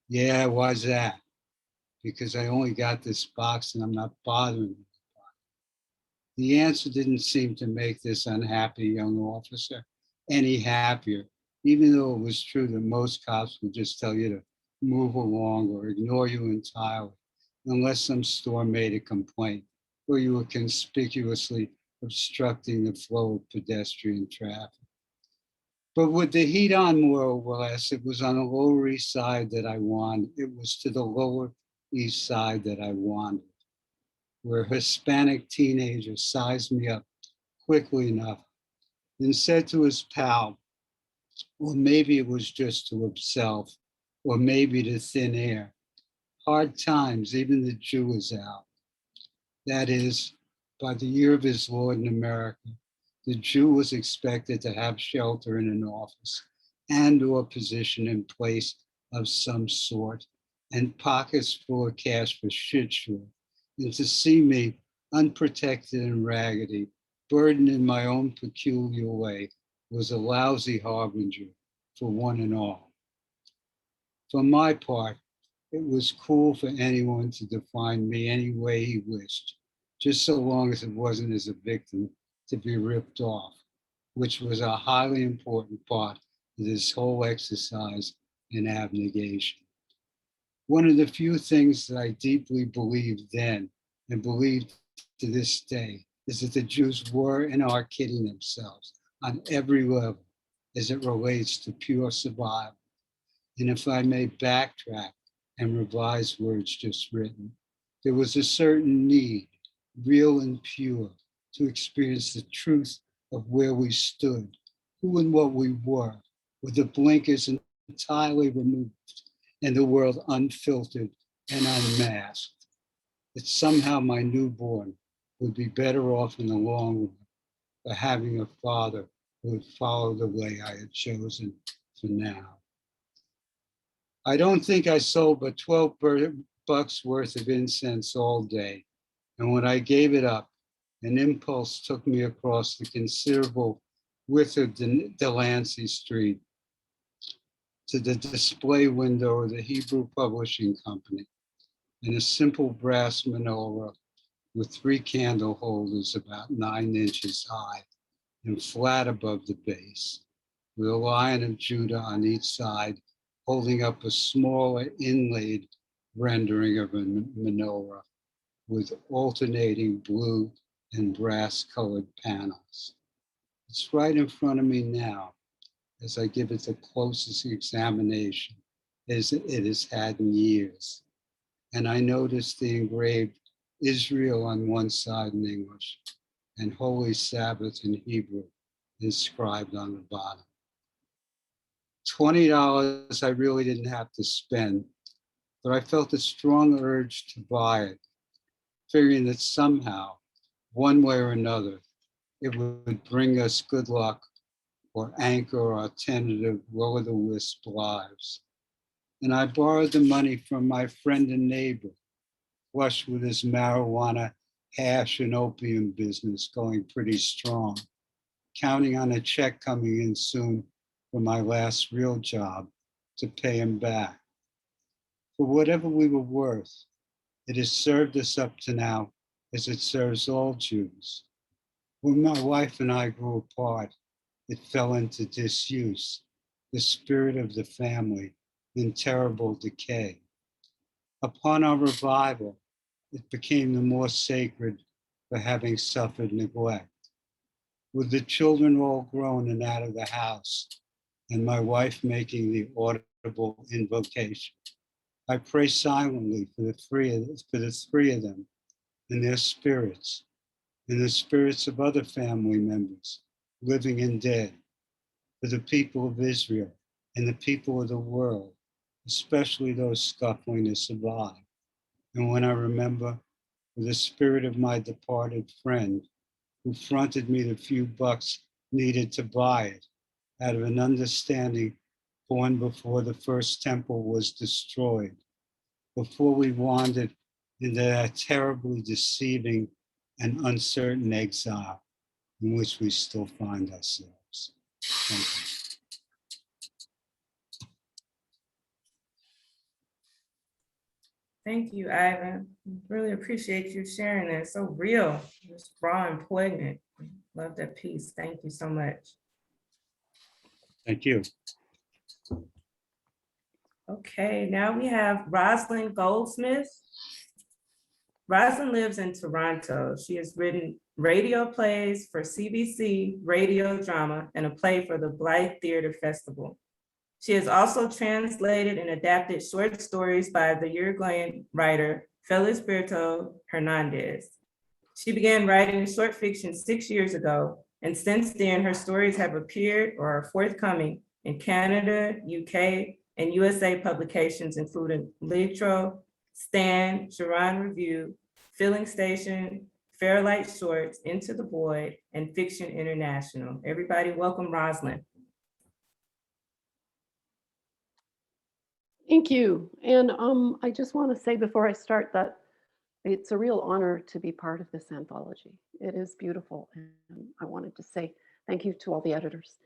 Yeah, why's that? Because I only got this box and I'm not bothering you. The answer didn't seem to make this unhappy young officer any happier, even though it was true that most cops would just tell you to move along or ignore you entirely, unless some store made a complaint or you were conspicuously obstructing the flow of pedestrian traffic. But with the heat on more or less, it was on the Lower East Side that I wandered. It was to the Lower East Side that I wandered, where a Hispanic teenager sized me up quickly enough and said to his pal, or maybe it was just to himself, or maybe to thin air, hard times, even the Jew is out. That is, by the year of his Lord in America, the Jew was expected to have shelter in an office and or position in place of some sort, and pockets full of cash for shit sure. And to see me unprotected and raggedy, burdened in my own peculiar way, was a lousy harbinger for one and all. For my part, it was cool for anyone to define me any way he wished, just so long as it wasn't as a victim to be ripped off, which was a highly important part of this whole exercise in abnegation. One of the few things that I deeply believed then and believe to this day is that the Jews were and are kidding themselves on every level as it relates to pure survival. And if I may backtrack and revise words just written, there was a certain need, real and pure, to experience the truth of where we stood, who and what we were, with the blinkers entirely removed and the world unfiltered and unmasked. That somehow my newborn would be better off in the long run for having a father who would follow the way I had chosen for now. I don't think I sold but 12 bucks worth of incense all day. And when I gave it up, an impulse took me across the considerable width of Delancey Street to the display window of the Hebrew Publishing Company, and a simple brass menorah with 3 candle holders about 9 inches high and flat above the base, with a Lion of Judah on each side holding up a smaller inlaid rendering of a menorah with alternating blue and brass colored panels. It's right in front of me now as I give it the closest examination as it has had in years. And I noticed the engraved Israel on one side in English and Holy Sabbath in Hebrew inscribed on the bottom. $20 I really didn't have to spend, but I felt a strong urge to buy it, figuring that somehow, one way or another, it would bring us good luck or anchor our tentative will-o'-the-wisp lives. And I borrowed the money from my friend and neighbor, flush with his marijuana, hash, and opium business going pretty strong, counting on a check coming in soon for my last real job to pay him back. For whatever we were worth, it has served us up to now as it serves all Jews. When my wife and I grew apart, it fell into disuse, the spirit of the family in terrible decay. Upon our revival, it became the more sacred for having suffered neglect. With the children all grown and out of the house, and my wife making the audible invocation, I pray silently for the three of them and their spirits, and the spirits of other family members, living and dead, for the people of Israel and the people of the world, especially those scuffling to survive. And when I remember, for the spirit of my departed friend, who fronted me the few bucks needed to buy it, out of an understanding born before the first temple was destroyed, before we wandered into that terribly deceiving and uncertain exile in which we still find ourselves. Thank you. Thank you, Ivan. Really appreciate you sharing that. It's so real, just raw and poignant. Love that piece. Thank you so much. Thank you. Okay, now we have Roslyn Goldsmith. Roslyn lives in Toronto. She has written radio plays for CBC, radio drama, and a play for the Blythe Theatre Festival. She has also translated and adapted short stories by the Uruguayan writer Felisberto Hernandez. She began writing short fiction 6 years ago, and since then her stories have appeared or are forthcoming in Canada, UK, and USA publications including Litro, Stand, Geron Review, Filling Station, Fairlight Shorts, Into the Void, and Fiction International. Everybody welcome Roslyn. Thank you. And I just want to say before I start that it's a real honor to be part of this anthology. It is beautiful. And I wanted to say thank you to all the editors.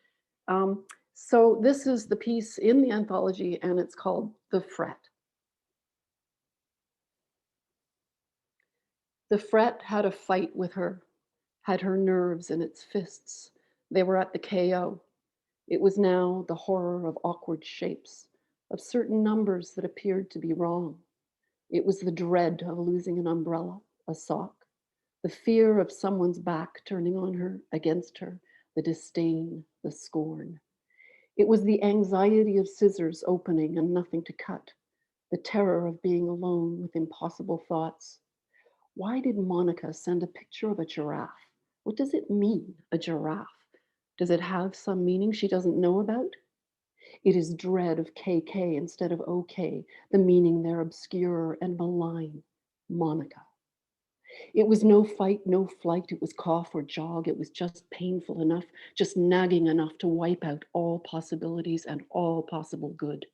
So this is the piece in the anthology and it's called The Fret. The fret had a fight with her, had her nerves in its fists. They were at the KO. It was now the horror of awkward shapes, of certain numbers that appeared to be wrong. It was the dread of losing an umbrella, a sock, the fear of someone's back turning on her, against her, the disdain, the scorn. It was the anxiety of scissors opening and nothing to cut, the terror of being alone with impossible thoughts. Why did Monica send a picture of a giraffe? What does it mean, a giraffe? Does it have some meaning she doesn't know about? It is dread of KK instead of OK, the meaning there obscure and malign, Monica. It was no fight, no flight, it was cough or jog, it was just painful enough, just nagging enough to wipe out all possibilities and all possible good.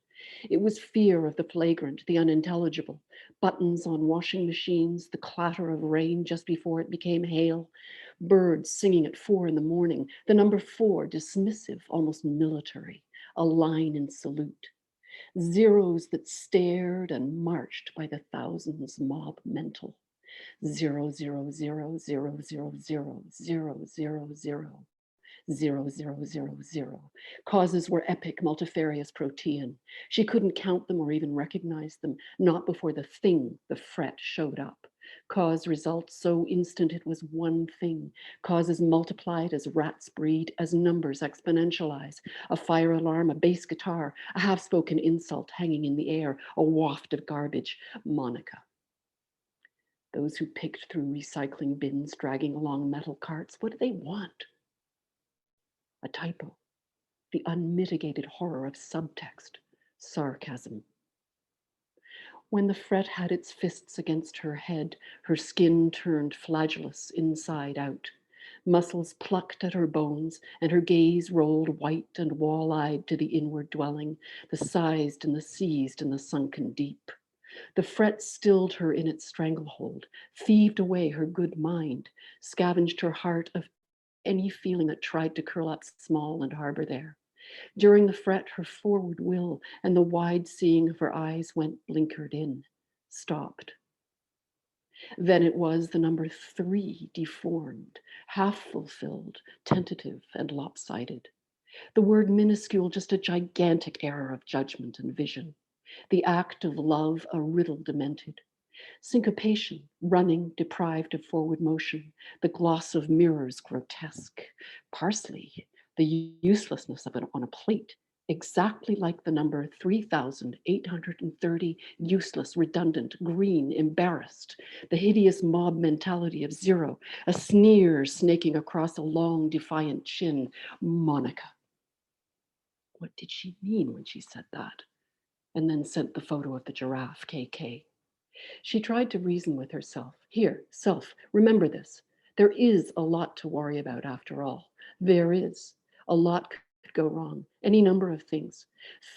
It was fear of the flagrant, the unintelligible, buttons on washing machines, the clatter of rain just before it became hail, birds singing at 4 a.m, the number 4, dismissive, almost military, a line in salute. Zeros that stared and marched by the thousands, mob mental. 0, 0, 0, 0, 0, 0, 0, 0, 0. 0, 0, 0, 0. Causes were epic, multifarious, protean. She couldn't count them or even recognize them, not before the thing, the fret, showed up. Cause result so instant it was one thing. Causes multiplied as rats breed, as numbers exponentialize. A fire alarm, a bass guitar, a half-spoken insult hanging in the air, a waft of garbage. Monica. Those who picked through recycling bins, dragging along metal carts, what do they want? A typo, the unmitigated horror of subtext, sarcasm. When the fret had its fists against her head, her skin turned flagellous inside out. Muscles plucked at her bones, and her gaze rolled white and wall-eyed to the inward dwelling, the sized and the seized and the sunken deep. The fret stilled her in its stranglehold, thieved away her good mind, scavenged her heart of any feeling that tried to curl up small and harbor there. During the fret, her forward will and the wide seeing of her eyes went blinkered in, stopped. Then it was the number 3 deformed, half fulfilled, tentative and lopsided. The word minuscule, just a gigantic error of judgment and vision. The act of love, a riddle demented. Syncopation, running, deprived of forward motion, the gloss of mirrors grotesque, parsley, the uselessness of it on a plate, exactly like the number 3,830, useless, redundant, green, embarrassed, the hideous mob mentality of 0, a sneer snaking across a long, defiant chin. Monica. What did she mean when she said that? And then sent the photo of the giraffe, KK. She tried to reason with herself. Here, self, remember this. There is a lot to worry about after all. There is. A lot could go wrong. Any number of things.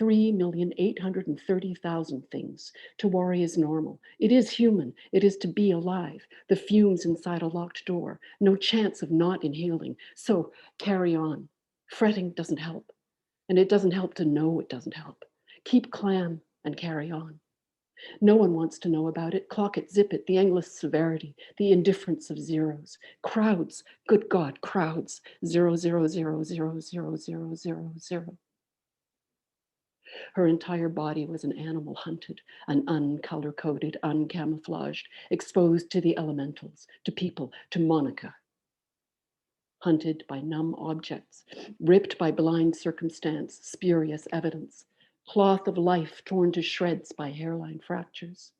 3,830,000 things. To worry is normal. It is human. It is to be alive. The fumes inside a locked door. No chance of not inhaling. So carry on. Fretting doesn't help. And it doesn't help to know it doesn't help. Keep calm and carry on. No one wants to know about it. Clock it, zip it, the endless severity, the indifference of zeros. Crowds, good God, crowds. 0,000,000,000. Her entire body was an animal hunted, an uncolor-coded, uncamouflaged, exposed to the elementals, to people, to Monica. Hunted by numb objects, ripped by blind circumstance, spurious evidence. Cloth of life torn to shreds by hairline fractures,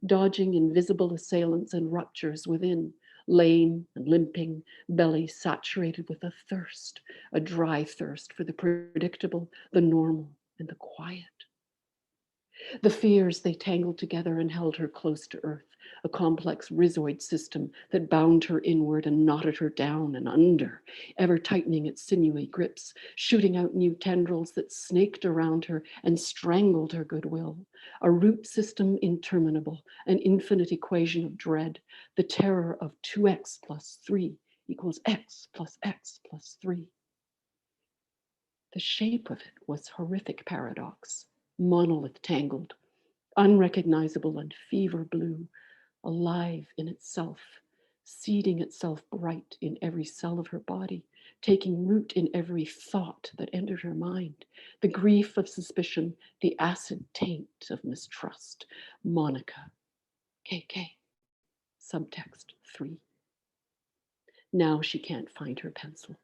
dodging invisible assailants and ruptures within, lame and limping, belly saturated with a thirst, a dry thirst for the predictable, the normal, and the quiet. The fears they tangled together and held her close to earth, a complex rhizoid system that bound her inward and knotted her down and under, ever tightening its sinewy grips, shooting out new tendrils that snaked around her and strangled her goodwill. A root system interminable, an infinite equation of dread, the terror of 2x plus 3 equals x plus x plus 3. The shape of it was horrific paradox, monolith tangled, unrecognizable and fever blue, alive in itself, seeding itself bright in every cell of her body, taking root in every thought that entered her mind, the grief of suspicion, the acid taint of mistrust. Monica, KK, subtext 3. Now she can't find her pencil.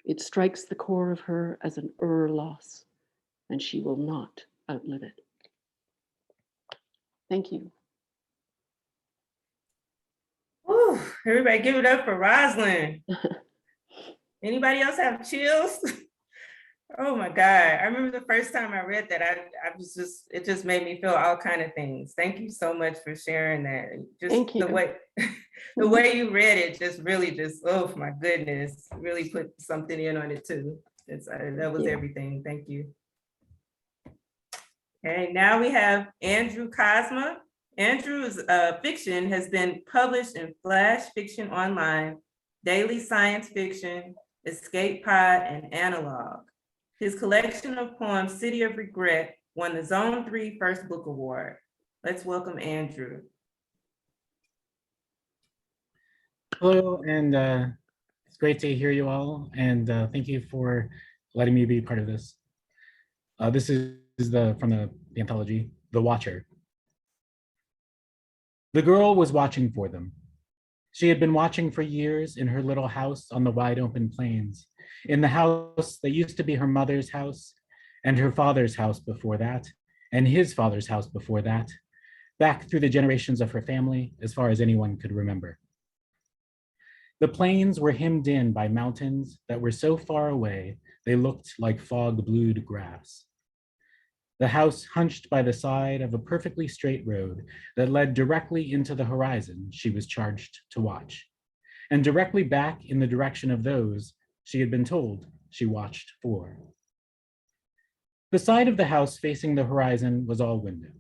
It strikes the core of her as an loss, and she will not outlive it. Thank you. Whew, everybody give it up for Roslyn. Anybody else have chills? Oh my God. I remember the first time I read that, it just made me feel all kind of things. Thank you so much for sharing that. Just Thank you. The way you read it oh my goodness, really put something in on it too. That was everything. Thank you. Okay, now we have Andrew Kozma. Andrew's fiction has been published in Flash Fiction Online, Daily Science Fiction, Escape Pod, and Analog. His collection of poems, City of Regret, won the Zone 3 First Book Award. Let's welcome Andrew. Hello, and it's great to hear you all, and thank you for letting me be part of this. This is from the anthology, The Watcher. The girl was watching for them. She had been watching for years in her little house on the wide open plains, in the house that used to be her mother's house, and her father's house before that, and his father's house before that, back through the generations of her family, as far as anyone could remember. The plains were hemmed in by mountains that were so far away, they looked like fog-blued grass. The house hunched by the side of a perfectly straight road that led directly into the horizon she was charged to watch, and directly back in the direction of those she had been told she watched for. The side of the house facing the horizon was all window.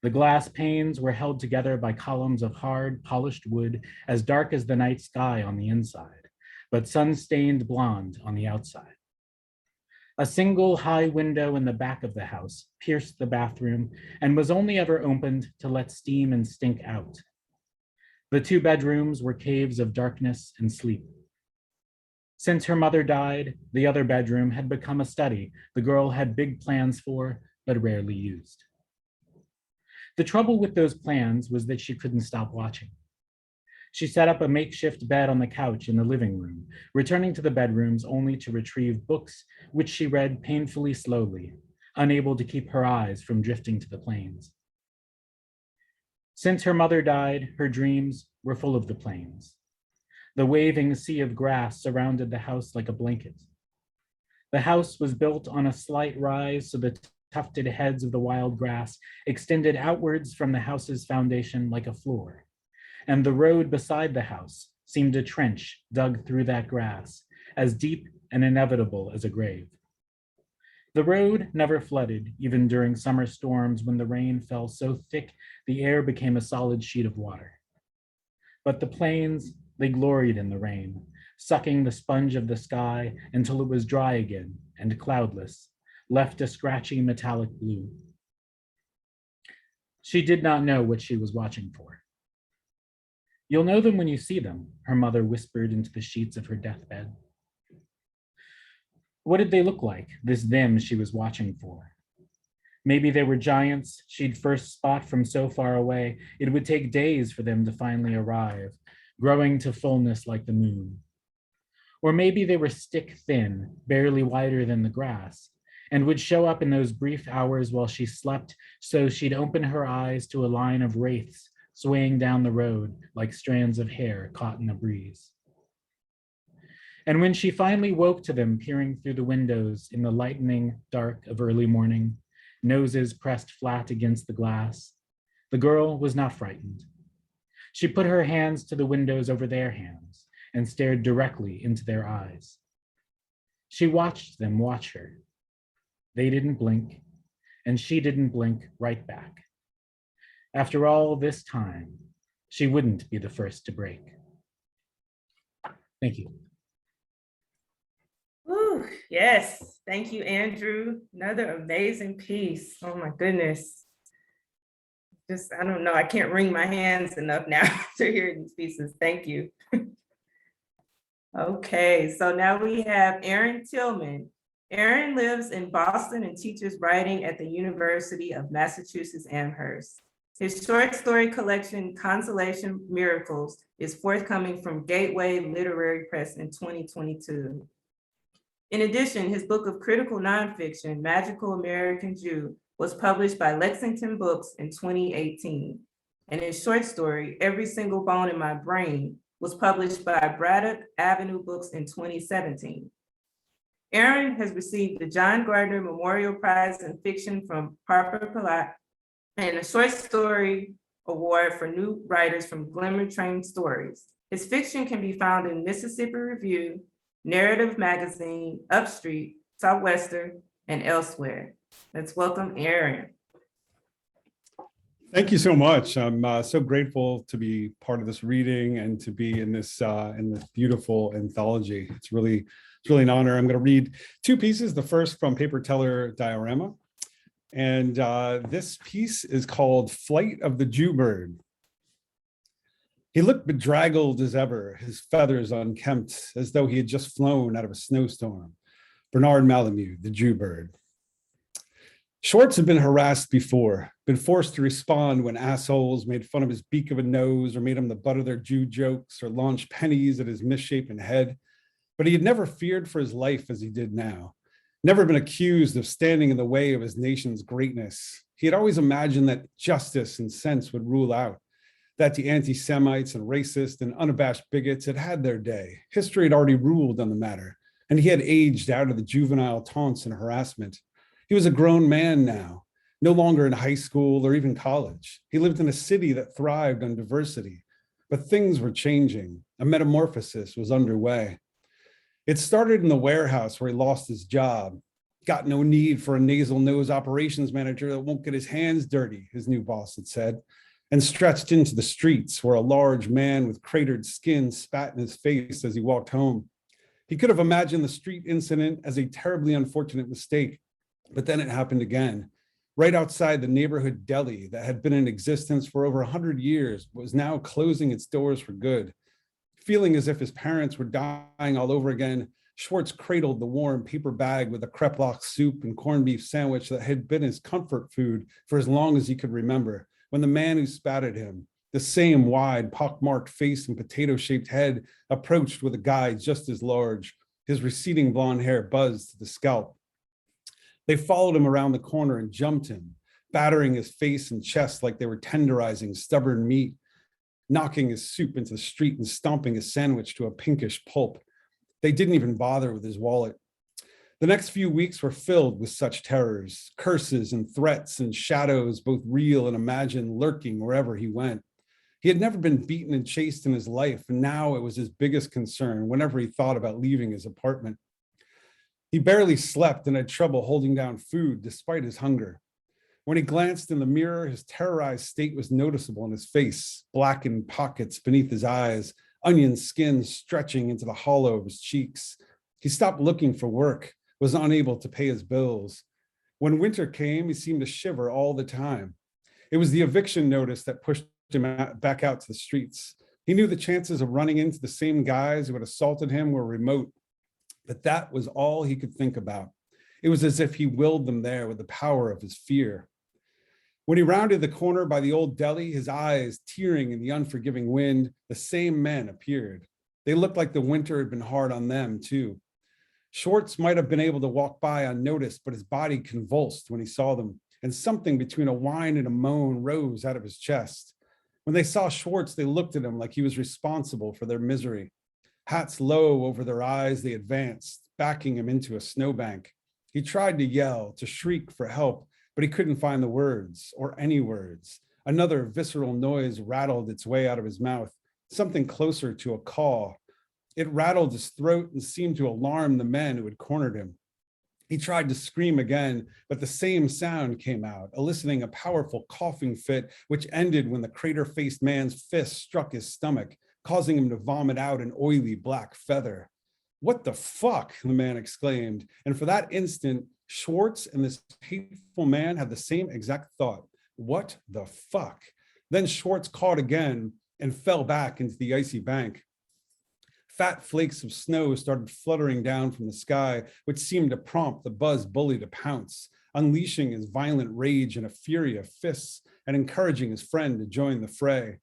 The glass panes were held together by columns of hard, polished wood as dark as the night sky on the inside, but sun-stained blonde on the outside. A single high window in the back of the house pierced the bathroom and was only ever opened to let steam and stink out. The 2 bedrooms were caves of darkness and sleep. Since her mother died, the other bedroom had become a study the girl had big plans for, but rarely used. The trouble with those plans was that she couldn't stop watching. She set up a makeshift bed on the couch in the living room, returning to the bedrooms only to retrieve books, which she read painfully slowly, unable to keep her eyes from drifting to the plains. Since her mother died, her dreams were full of the plains. The waving sea of grass surrounded the house like a blanket. The house was built on a slight rise, so the tufted heads of the wild grass extended outwards from the house's foundation like a floor. and the road beside the house seemed a trench dug through that grass, as deep and inevitable as a grave. The road never flooded, even during summer storms when the rain fell so thick the air became a solid sheet of water. But the plains, they gloried in the rain, sucking the sponge of the sky until it was dry again and cloudless, left a scratchy metallic blue. She did not know what she was watching for. "You'll know them when you see them," her mother whispered into the sheets of her deathbed. What did they look like, this them she was watching for? Maybe they were giants she'd first spot from so far away it would take days for them to finally arrive, growing to fullness like the moon. Or maybe they were stick thin, barely wider than the grass, and would show up in those brief hours while she slept, so she'd open her eyes to a line of wraiths swaying down the road like strands of hair caught in a breeze. And when she finally woke to them peering through the windows in the lightening dark of early morning, noses pressed flat against the glass, the girl was not frightened. She put her hands to the windows over their hands and stared directly into their eyes. She watched them watch her. They didn't blink, and she didn't blink right back. After all this time, she wouldn't be the first to break. Thank you. Whew, yes, thank you, Andrew. Another amazing piece. Oh my goodness. Just, I don't know, I can't wring my hands enough now to hear these pieces. Thank you. Okay, so now we have Aaron Tillman. Aaron lives in Boston and teaches writing at the University of Massachusetts Amherst. His short story collection, Consolation Miracles, is forthcoming from Gateway Literary Press in 2022. In addition, his book of critical nonfiction, Magical American Jew, was published by Lexington Books in 2018. And his short story, Every Single Bone in My Brain, was published by Braddock Avenue Books in 2017. Aaron has received the John Gardner Memorial Prize in Fiction from Harper College and a short story award for new writers from Glimmer Train Stories. His fiction can be found in Mississippi Review, Narrative Magazine, Upstreet, Southwestern, and elsewhere. Let's welcome Aaron. Thank you so much. I'm so grateful to be part of this reading and to be in this beautiful anthology. It's really an honor. I'm going to read two pieces. The first from Paper Teller Diorama. And this piece is called Flight of the Jewbird. He looked bedraggled as ever, his feathers unkempt, as though he had just flown out of a snowstorm. Bernard Malamud, the Jewbird. Schwartz had been harassed before, been forced to respond when assholes made fun of his beak of a nose or made him the butt of their Jew jokes or launched pennies at his misshapen head. But he had never feared for his life as he did now, never been accused of standing in the way of his nation's greatness. He had always imagined that justice and sense would rule out, that the anti-Semites and racist and unabashed bigots had had their day. History had already ruled on the matter, and he had aged out of the juvenile taunts and harassment. He was a grown man now, no longer in high school or even college. He lived in a city that thrived on diversity, but things were changing. A metamorphosis was underway. It started in the warehouse where he lost his job. Got no need for a nasal nose operations manager that won't get his hands dirty, his new boss had said, and stretched into the streets where a large man with cratered skin spat in his face as he walked home. He could have imagined the street incident as a terribly unfortunate mistake, but then it happened again, right outside the neighborhood deli that had been in existence for over 100 years, but was now closing its doors for good. Feeling as if his parents were dying all over again, Schwartz cradled the warm paper bag with a kreplach soup and corned beef sandwich that had been his comfort food for as long as he could remember, when the man who spat at him, the same wide, pockmarked face and potato-shaped head, approached with a guy just as large. His receding blonde hair buzzed to the scalp. They followed him around the corner and jumped him, battering his face and chest like they were tenderizing stubborn meat, knocking his soup into the street and stomping his sandwich to a pinkish pulp. They didn't even bother with his wallet. The next few weeks were filled with such terrors, curses and threats and shadows, both real and imagined, lurking wherever he went. He had never been beaten and chased in his life, and now it was his biggest concern whenever he thought about leaving his apartment. He barely slept and had trouble holding down food despite his hunger. When he glanced in the mirror, his terrorized state was noticeable in his face, blackened pockets beneath his eyes, onion skin stretching into the hollow of his cheeks. He stopped looking for work, was unable to pay his bills. When winter came, he seemed to shiver all the time. It was the eviction notice that pushed him back out to the streets. He knew the chances of running into the same guys who had assaulted him were remote, but that was all he could think about. It was as if he willed them there with the power of his fear. When he rounded the corner by the old deli, his eyes tearing in the unforgiving wind, the same men appeared. They looked like the winter had been hard on them too. Schwartz might have been able to walk by unnoticed, but his body convulsed when he saw them, and something between a whine and a moan rose out of his chest. When they saw Schwartz, they looked at him like he was responsible for their misery. Hats low over their eyes, they advanced, backing him into a snowbank. He tried to yell, to shriek for help, but he couldn't find the words, or any words. Another visceral noise rattled its way out of his mouth, something closer to a caw. It rattled his throat and seemed to alarm the men who had cornered him. He tried to scream again, but the same sound came out, eliciting a powerful coughing fit, which ended when the crater-faced man's fist struck his stomach, causing him to vomit out an oily black feather. "What the fuck?" the man exclaimed. And for that instant, Schwartz and this hateful man had the same exact thought. What the fuck? Then Schwartz caught again and fell back into the icy bank. Fat flakes of snow started fluttering down from the sky, which seemed to prompt the buzz bully to pounce, unleashing his violent rage in a fury of fists and encouraging his friend to join the fray.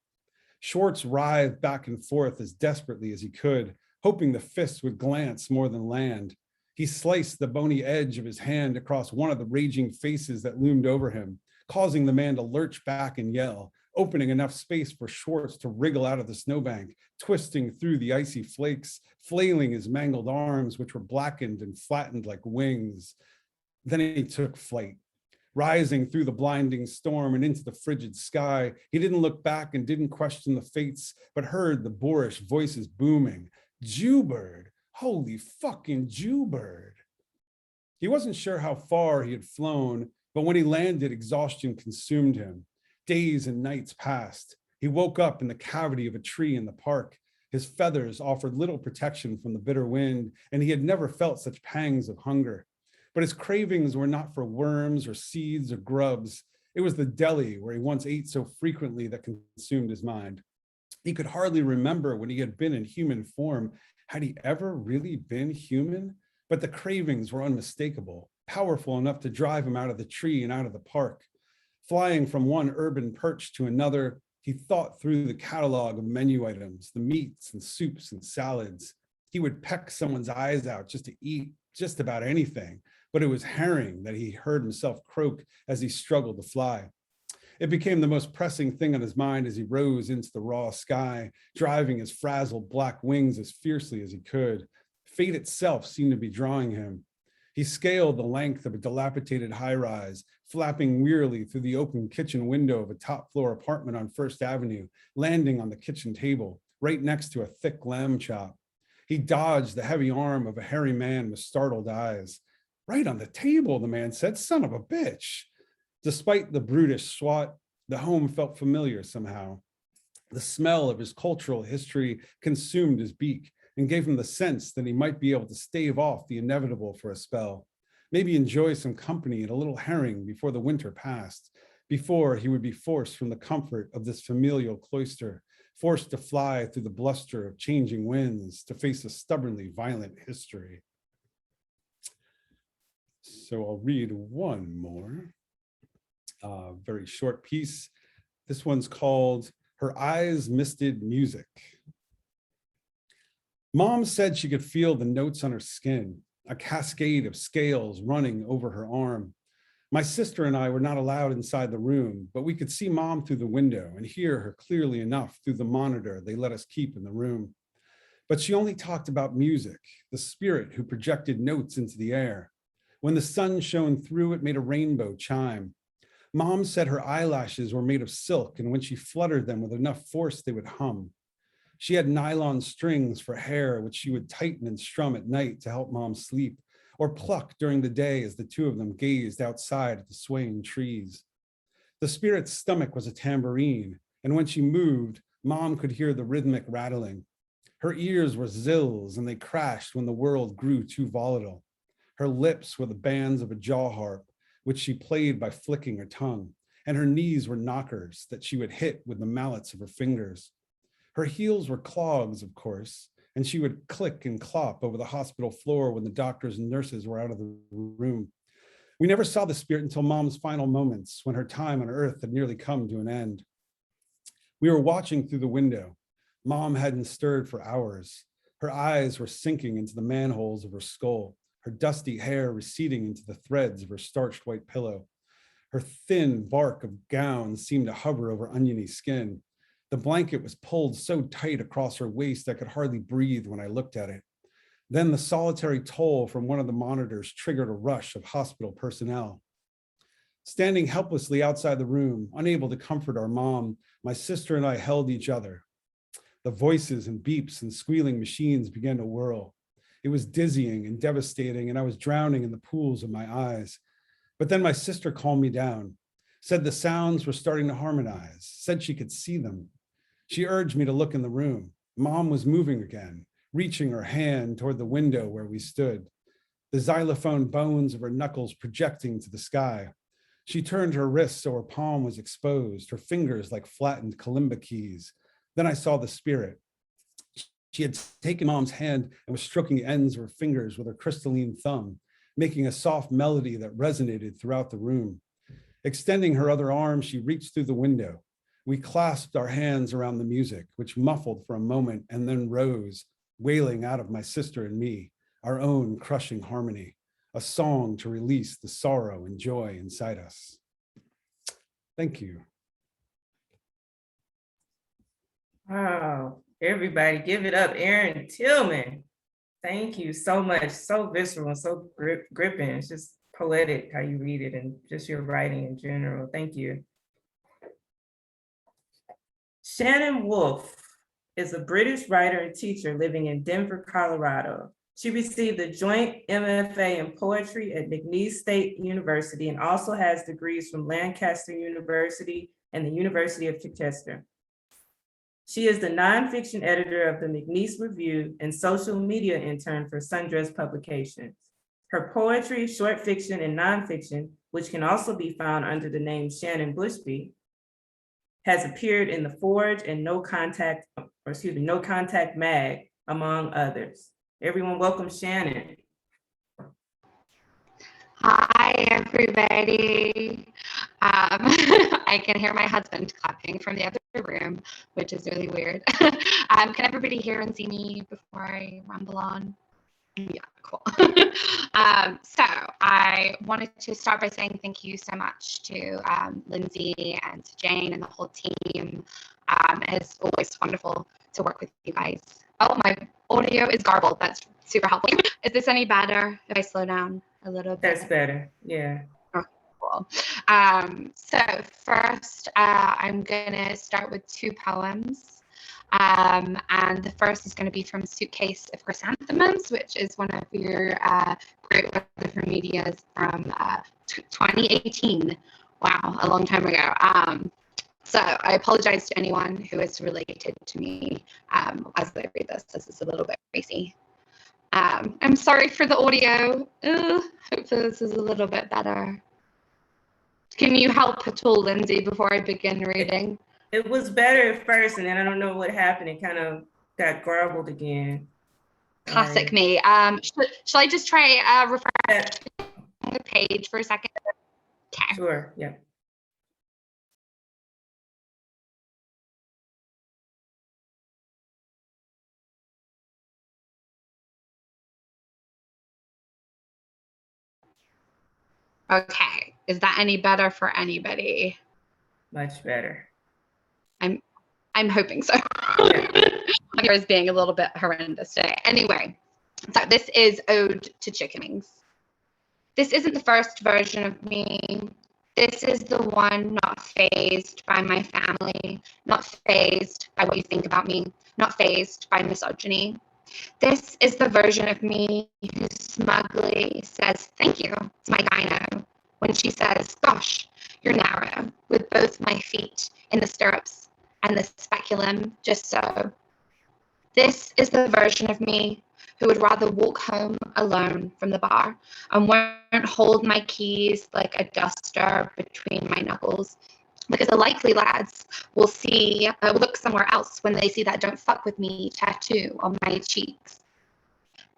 Schwartz writhed back and forth as desperately as he could, hoping the fists would glance more than land. He sliced the bony edge of his hand across one of the raging faces that loomed over him, causing the man to lurch back and yell, opening enough space for Schwartz to wriggle out of the snowbank, twisting through the icy flakes, flailing his mangled arms, which were blackened and flattened like wings. Then he took flight. Rising through the blinding storm and into the frigid sky, he didn't look back and didn't question the fates, but heard the boorish voices booming. Jewbird, holy fucking Jewbird. He wasn't sure how far he had flown, but when he landed, exhaustion consumed him. Days and nights passed. He woke up in the cavity of a tree in the park. His feathers offered little protection from the bitter wind, and he had never felt such pangs of hunger. But his cravings were not for worms or seeds or grubs. It was the deli where he once ate so frequently that consumed his mind. He could hardly remember when he had been in human form. Had he ever really been human? But the cravings were unmistakable, powerful enough to drive him out of the tree and out of the park. Flying from one urban perch to another, he thought through the catalog of menu items, the meats and soups and salads. He would peck someone's eyes out just to eat just about anything, but it was herring that he heard himself croak as he struggled to fly. It became the most pressing thing on his mind as he rose into the raw sky, driving his frazzled black wings as fiercely as he could. Fate itself seemed to be drawing him. He scaled the length of a dilapidated high-rise, flapping wearily through the open kitchen window of a top-floor apartment on First Avenue, landing on the kitchen table, right next to a thick lamb chop. He dodged the heavy arm of a hairy man with startled eyes. "Right on the table," the man said, "son of a bitch." Despite the brutish swat, the home felt familiar somehow. The smell of his cultural history consumed his beak and gave him the sense that he might be able to stave off the inevitable for a spell, maybe enjoy some company and a little herring before the winter passed, before he would be forced from the comfort of this familial cloister, forced to fly through the bluster of changing winds to face a stubbornly violent history. So I'll read one more, very short piece. This one's called Her Eyes Misted Music. Mom said she could feel the notes on her skin, a cascade of scales running over her arm. My sister and I were not allowed inside the room, but we could see Mom through the window and hear her clearly enough through the monitor they let us keep in the room. But she only talked about music, the spirit who projected notes into the air. When the sun shone through, it made a rainbow chime. Mom said her eyelashes were made of silk, and when she fluttered them with enough force, they would hum. She had nylon strings for hair, which she would tighten and strum at night to help Mom sleep, or pluck during the day as the two of them gazed outside at the swaying trees. The spirit's stomach was a tambourine, and when she moved, Mom could hear the rhythmic rattling. Her ears were zills, and they crashed when the world grew too volatile. Her lips were the bands of a jaw harp, which she played by flicking her tongue, and her knees were knockers that she would hit with the mallets of her fingers. Her heels were clogs, of course, and she would click and clop over the hospital floor when the doctors and nurses were out of the room. We never saw the spirit until Mom's final moments, when her time on Earth had nearly come to an end. We were watching through the window. Mom hadn't stirred for hours. Her eyes were sinking into the manholes of her skull, her dusty hair receding into the threads of her starched white pillow. Her thin bark of gown seemed to hover over oniony skin. The blanket was pulled so tight across her waist I could hardly breathe when I looked at it. Then the solitary toll from one of the monitors triggered a rush of hospital personnel. Standing helplessly outside the room, unable to comfort our mom, my sister and I held each other. The voices and beeps and squealing machines began to whirl. It was dizzying and devastating, and I was drowning in the pools of my eyes. But then my sister calmed me down, said the sounds were starting to harmonize, said she could see them. She urged me to look in the room. Mom was moving again, reaching her hand toward the window where we stood, the xylophone bones of her knuckles projecting to the sky. She turned her wrist so her palm was exposed, her fingers like flattened kalimba keys. Then I saw the spirit. She had taken Mom's hand and was stroking the ends of her fingers with her crystalline thumb, making a soft melody that resonated throughout the room. Extending her other arm, she reached through the window. We clasped our hands around the music, which muffled for a moment and then rose, wailing out of my sister and me, our own crushing harmony, a song to release the sorrow and joy inside us. Thank you. Wow, everybody give it up. Aaron Tillman, thank you so much. So visceral and so gripping. It's just poetic how you read it and just your writing in general. Thank you. Shannon Wolfe is a British writer and teacher living in Denver, Colorado. She received a joint MFA in poetry at McNeese State University and also has degrees from Lancaster University and the University of Chichester. She is the nonfiction editor of the McNeese Review and social media intern for Sundress Publications. Her poetry, short fiction, and nonfiction, which can also be found under the name Shannon Bushby, has appeared in The Forge and No Contact Mag, among others. Everyone welcome Shannon. Hi, everybody. I can hear my husband clapping from the other room, which is really weird. Can everybody hear and see me before I ramble on? Yeah, cool. So I wanted to start by saying thank you so much to Lyndsey and to Jane and the whole team. It's always wonderful to work with you guys. Oh, my audio is garbled. That's super helpful. Is this any better if I slow down a little bit? That's better, yeah. Oh, cool. So first, I'm gonna start with two poems. And the first is going to be from Suitcase of Chrysanthemums, which is one of your great weather for medias from 2018. Wow, a long time ago. So I apologize to anyone who is related to me as I read this. This is a little bit crazy. I'm sorry for the audio. Hopefully this is a little bit better. Can you help at all, Lyndsey, before I begin reading? It was better at first, and then I don't know what happened. It kind of got garbled again. Classic me. Shall I just try refresh the page for a second? Okay. Sure, yeah. Okay. Is that any better for anybody? Much better. I'm hoping so. My ear is being a little bit horrendous today. Anyway, so this is Ode to Chicken Wings. This isn't the first version of me. This is the one not fazed by my family, not fazed by what you think about me, not fazed by misogyny. This is the version of me who smugly says thank you to my gyno when she says, gosh, you're narrow, with both my feet in the stirrups and the speculum just so. This is the version of me who would rather walk home alone from the bar and won't hold my keys like a duster between my knuckles, because the likely lads will look somewhere else when they see that "don't fuck with me" tattoo on my cheeks.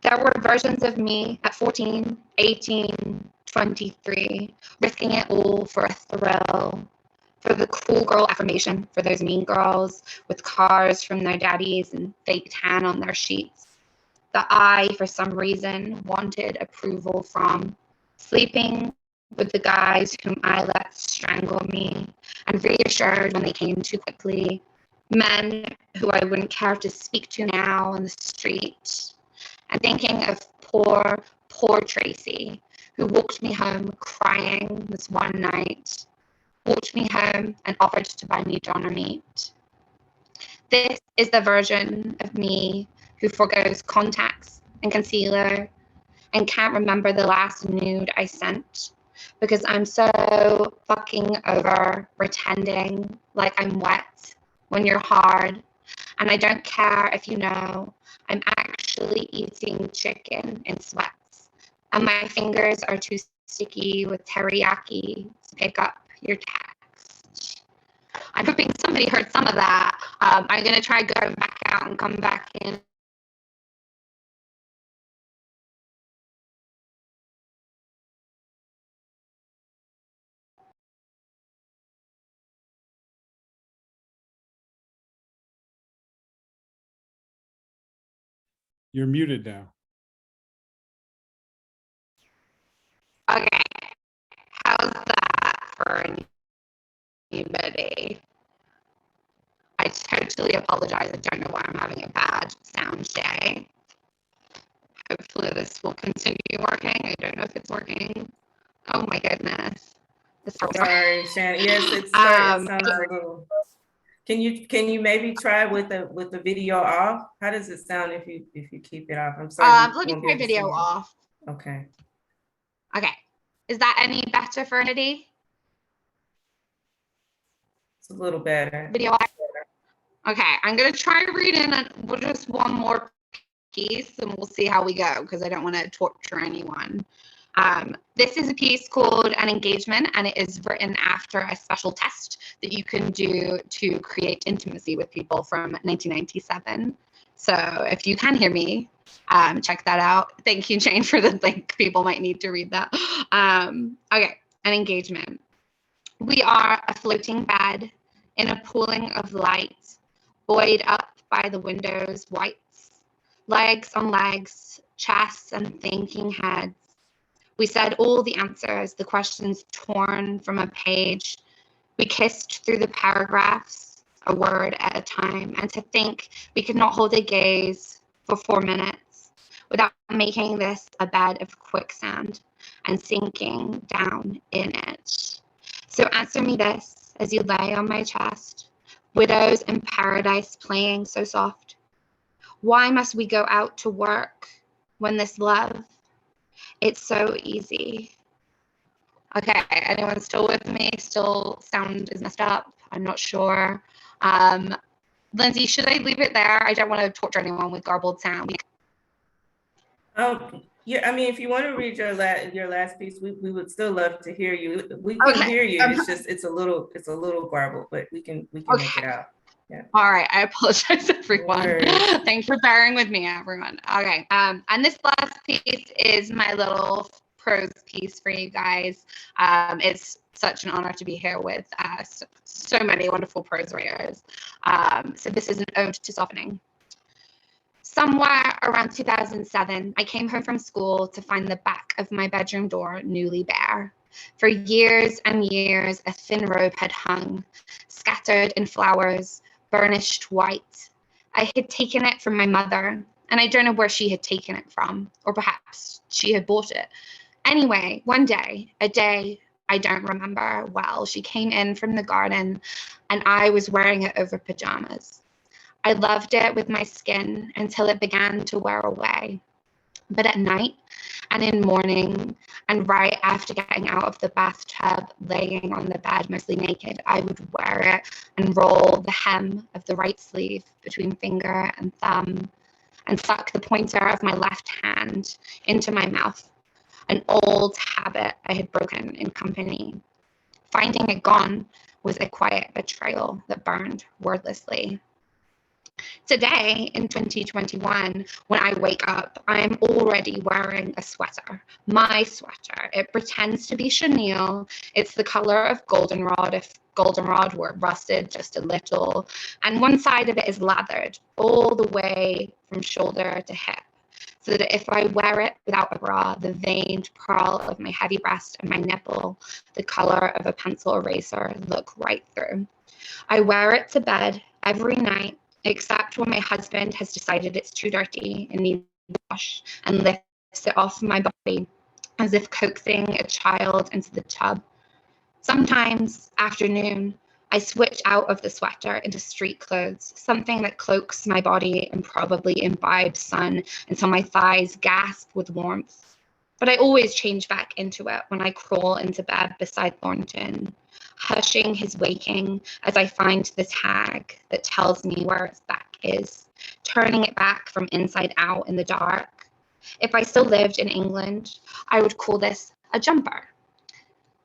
There were versions of me at 14, 18, 23, risking it all for a thrill, for the cool girl affirmation for those mean girls with cars from their daddies and fake tan on their sheets that I, for some reason, wanted approval from, sleeping with the guys whom I let strangle me, and reassured when they came too quickly, men who I wouldn't care to speak to now on the street, and thinking of poor, poor Tracy, who walked me home crying this one night, walked me home and offered to buy me doner meat. This is the version of me who forgoes contacts and concealer and can't remember the last nude I sent because I'm so fucking over pretending like I'm wet when you're hard, and I don't care if you know I'm actually eating chicken in sweats and my fingers are too sticky with teriyaki to pick up your text. I'm hoping somebody heard some of that. I'm gonna try going back out and come back in. You're muted now. Okay, how's that for anybody? I totally apologize. I don't know why I'm having a bad sound day. Hopefully this will continue working. I don't know if it's working. Oh my goodness. Sorry, Shannon. Yes, it sounds a little. Can you maybe try with the video off? How does it sound if you keep it off? I'm sorry. Let me try video off. Okay. Okay. Is that any better for anybody? It's a little better. Video off. Okay, I'm gonna try reading just one more piece and we'll see how we go because I don't want to torture anyone. This is a piece called An Engagement, and it is written after a special test that you can do to create intimacy with people from 1997. So if you can hear me, check that out. Thank you, Jane, for the link. People might need to read that. Okay, An Engagement. We are a floating bed in a pooling of light, buoyed up by the window's whites, legs on legs, chests and thinking heads. We said all the answers, the questions torn from a page. We kissed through the paragraphs, a word at a time, and to think we could not hold a gaze for 4 minutes without making this a bed of quicksand and sinking down in it. So answer me this as you lay on my chest, widows in paradise playing so soft. Why must we go out to work when this love, it's so easy? Okay, anyone still with me? Still sound is messed up? I'm not sure. Lyndsey, should I leave it there? I don't want to torture anyone with garbled sound. Yeah, I mean, if you want to read your last piece, we would still love to hear you. We can hear you. It's just it's a little garbled, but we can make it out. Yeah. All right. I apologize, everyone. Thanks for bearing with me, everyone. Okay. And this last piece is my little prose piece for you guys. It's such an honor to be here with so many wonderful prose writers. So this is an ode to softening. Somewhere around 2007, I came home from school to find the back of my bedroom door newly bare. For years and years, a thin robe had hung, scattered in flowers, burnished white. I had taken it from my mother, and I don't know where she had taken it from, or perhaps she had bought it. Anyway, one day, a day I don't remember well. She came in from the garden and I was wearing it over pajamas. I loved it with my skin until it began to wear away. But at night and in morning and right after getting out of the bathtub, laying on the bed mostly naked, I would wear it and roll the hem of the right sleeve between finger and thumb and suck the pointer of my left hand into my mouth, an old habit I had broken in company. Finding it gone was a quiet betrayal that burned wordlessly. Today, in 2021, when I wake up, I'm already wearing a sweater, my sweater. It pretends to be chenille. It's the color of goldenrod, if goldenrod were rusted just a little. And one side of it is lathered all the way from shoulder to hip, so that if I wear it without a bra, the veined pearl of my heavy breast and my nipple, the color of a pencil eraser, look right through. I wear it to bed every night, except when my husband has decided it's too dirty and needs a wash and lifts it off my body as if coaxing a child into the tub. Sometimes, afternoon, I switch out of the sweater into street clothes, something that cloaks my body and probably imbibes sun until my thighs gasp with warmth. But I always change back into it when I crawl into bed beside Thornton, hushing his waking as I find the tag that tells me where its back is, turning it back from inside out in the dark. If I still lived in England, I would call this a jumper.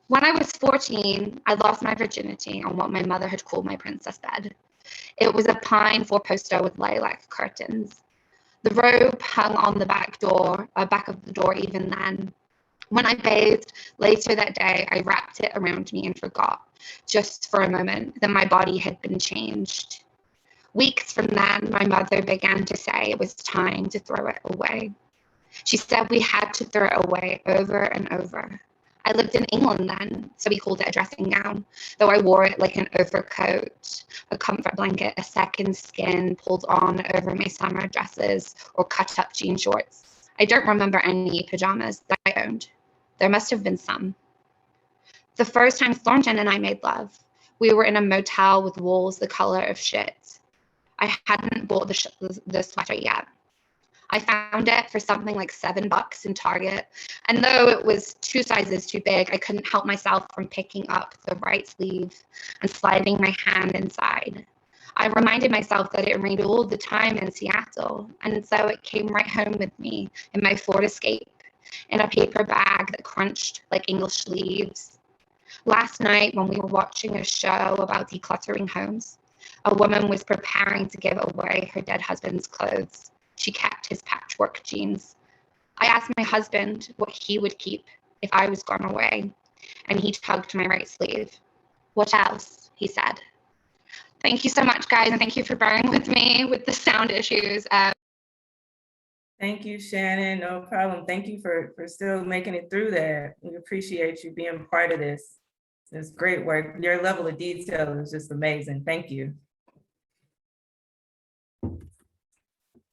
When I was 14, I lost my virginity on what my mother had called my princess bed. It was a pine four-poster with lilac curtains. The robe hung on the back of the door even then. When I bathed later that day, I wrapped it around me and forgot, just for a moment, that my body had been changed. Weeks from then, my mother began to say it was time to throw it away. She said we had to throw it away over and over. I lived in England then, so we called it a dressing gown, though I wore it like an overcoat, a comfort blanket, a second skin pulled on over my summer dresses or cut up jean shorts. I don't remember any pajamas that I owned. There must have been some. The first time Thornton and I made love, we were in a motel with walls the color of shit. I hadn't bought the sweater yet. I found it for something like $7 in Target, and though it was 2 sizes too big, I couldn't help myself from picking up the right sleeve and sliding my hand inside. I reminded myself that it rained all the time in Seattle, and so it came right home with me in my Ford Escape, in a paper bag that crunched like English leaves. Last night, when we were watching a show about decluttering homes, a woman was preparing to give away her dead husband's clothes. She kept his patchwork jeans. I asked my husband what he would keep if I was gone away, and he tugged my right sleeve. "What else?" he said. Thank you so much, guys, and thank you for bearing with me with the sound issues. Thank you, Shannon. No problem. Thank you for still making it through that. We appreciate you being part of this. It's great work. Your level of detail is just amazing. Thank you.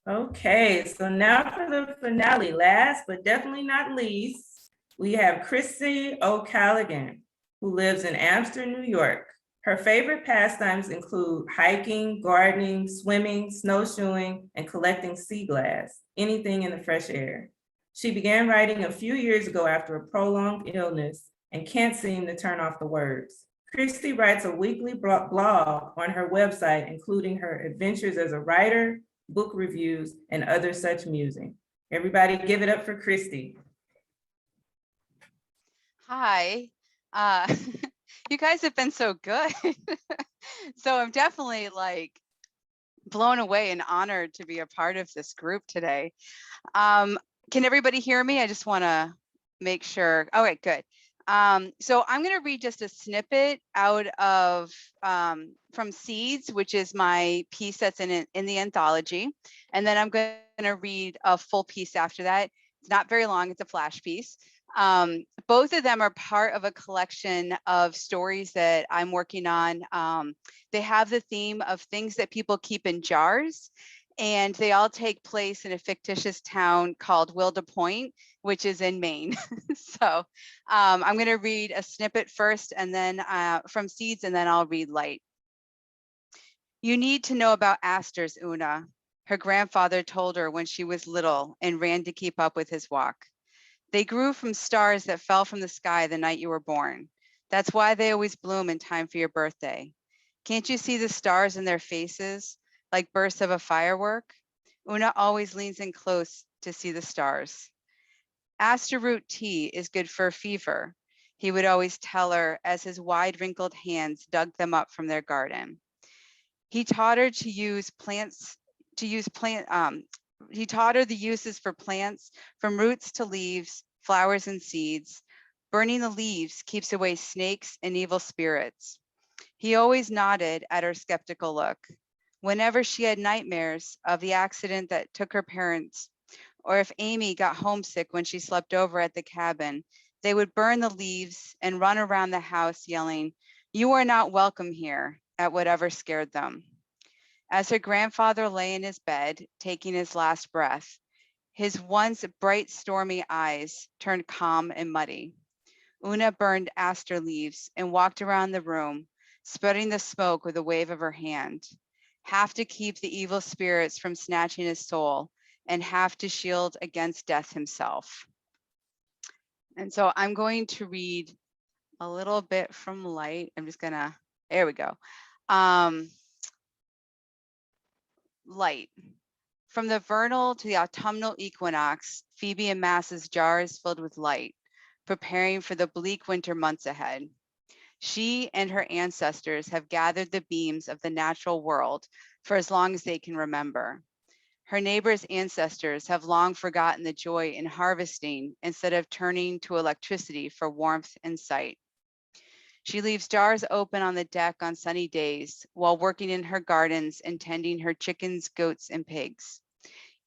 Okay, so now for the finale, last but definitely not least, we have Chrissy O'Callaghan, who lives in Amsterdam, New York. Her favorite pastimes include hiking, gardening, swimming, snowshoeing, and collecting sea glass, anything in the fresh air. She began writing a few years ago after a prolonged illness and can't seem to turn off the words. Christy writes a weekly blog on her website, including her adventures as a writer, book reviews, and other such musing. Everybody give it up for Christy. Hi. You guys have been so good. So I'm definitely like blown away and honored to be a part of this group today. Can everybody hear me? I just want to make sure. Okay, good. So I'm going to read just a snippet out of from Seeds, which is my piece that's in the anthology. And then I'm going to read a full piece after that. It's not very long. It's a flash piece. Both of them are part of a collection of stories that I'm working on. They have the theme of things that people keep in jars. And they all take place in a fictitious town called Wilda Point, which is in Maine. So I'm going to read a snippet first and then from Seeds, and then I'll read Light. You need to know about asters, Una. Her grandfather told her when she was little and ran to keep up with his walk. They grew from stars that fell from the sky the night you were born. That's why they always bloom in time for your birthday. Can't you see the stars in their faces, like bursts of a firework? Una always leans in close to see the stars. Aster root tea is good for fever, he would always tell her as his wide wrinkled hands dug them up from their garden. He taught her to use plants, he taught her the uses for plants, from roots to leaves, flowers and seeds. Burning the leaves keeps away snakes and evil spirits. He always nodded at her skeptical look. Whenever she had nightmares of the accident that took her parents, or if Amy got homesick when she slept over at the cabin, they would burn the leaves and run around the house yelling, "You are not welcome here," at whatever scared them. As her grandfather lay in his bed, taking his last breath, his once bright, stormy eyes turned calm and muddy. Una burned aster leaves and walked around the room, spreading the smoke with a wave of her hand, half to keep the evil spirits from snatching his soul and half to shield against death himself. And so I'm going to read a little bit from Light. I'm just gonna, there we go. Light. From the vernal to the autumnal equinox, Phoebe amasses jars filled with light, preparing for the bleak winter months ahead. She and her ancestors have gathered the beams of the natural world for as long as they can remember. Her neighbors' ancestors have long forgotten the joy in harvesting instead of turning to electricity for warmth and sight. She leaves jars open on the deck on sunny days while working in her gardens and tending her chickens, goats, and pigs,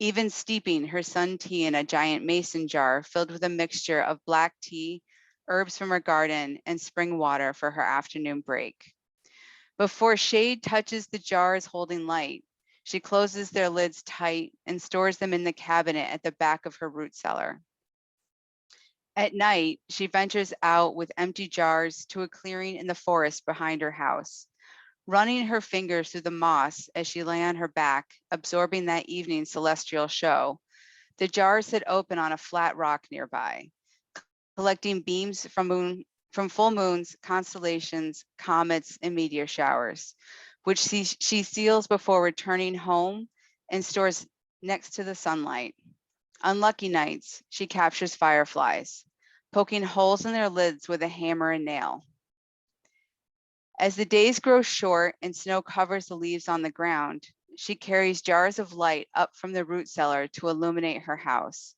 even steeping her sun tea in a giant mason jar filled with a mixture of black tea, herbs from her garden, and spring water for her afternoon break. Before shade touches the jars holding light, she closes their lids tight and stores them in the cabinet at the back of her root cellar. At night, she ventures out with empty jars to a clearing in the forest behind her house, running her fingers through the moss as she lay on her back, absorbing that evening's celestial show. The jars sit open on a flat rock nearby, collecting beams from full moons, constellations, comets, and meteor showers, which she seals before returning home and stores next to the sunlight. On lucky nights, she captures fireflies, poking holes in their lids with a hammer and nail. As the days grow short and snow covers the leaves on the ground, she carries jars of light up from the root cellar to illuminate her house.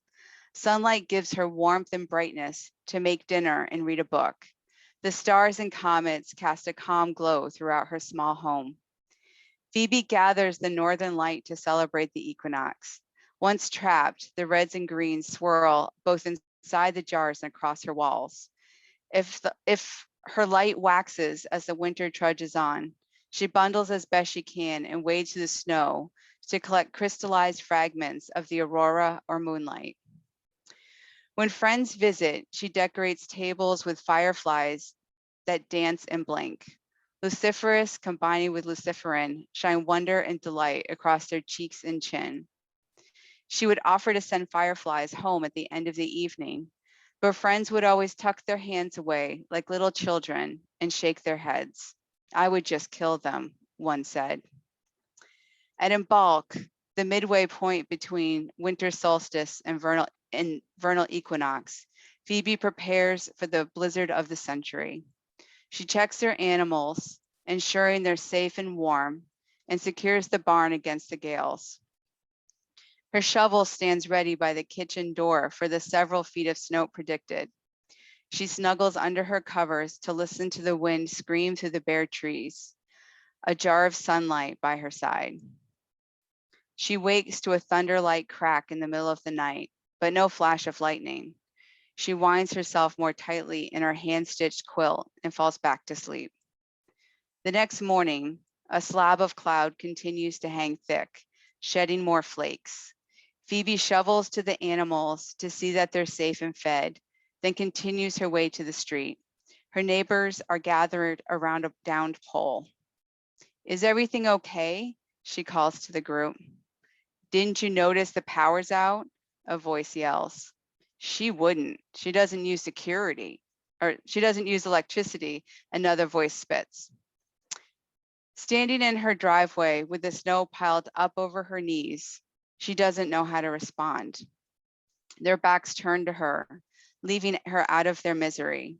Sunlight gives her warmth and brightness to make dinner and read a book. The stars and comets cast a calm glow throughout her small home. Phoebe gathers the northern light to celebrate the equinox. Once trapped, the reds and greens swirl both inside the jars and across her walls. If her light waxes as the winter trudges on, she bundles as best she can and wades through the snow to collect crystallized fragments of the aurora or moonlight. When friends visit, she decorates tables with fireflies that dance and blink. Luciferous combining with luciferin shine wonder and delight across their cheeks and chin. She would offer to send fireflies home at the end of the evening, but friends would always tuck their hands away like little children and shake their heads. "I would just kill them," one said. At Imbolc, the midway point between winter solstice and vernal equinox, Phoebe prepares for the blizzard of the century. She checks her animals, ensuring they're safe and warm, and secures the barn against the gales. Her shovel stands ready by the kitchen door for the several feet of snow predicted. She snuggles under her covers to listen to the wind scream through the bare trees, a jar of sunlight by her side. She wakes to a thunder-like crack in the middle of the night, but no flash of lightning. She winds herself more tightly in her hand-stitched quilt and falls back to sleep. The next morning, a slab of cloud continues to hang thick, shedding more flakes. Phoebe shovels to the animals to see that they're safe and fed, then continues her way to the street. Her neighbors are gathered around a downed pole. Is everything okay? She calls to the group. Didn't you notice the power's out? A voice yells. She wouldn't. She doesn't use security, or she doesn't use electricity, another voice spits. Standing in her driveway with the snow piled up over her knees, she doesn't know how to respond. Their backs turned to her, leaving her out of their misery.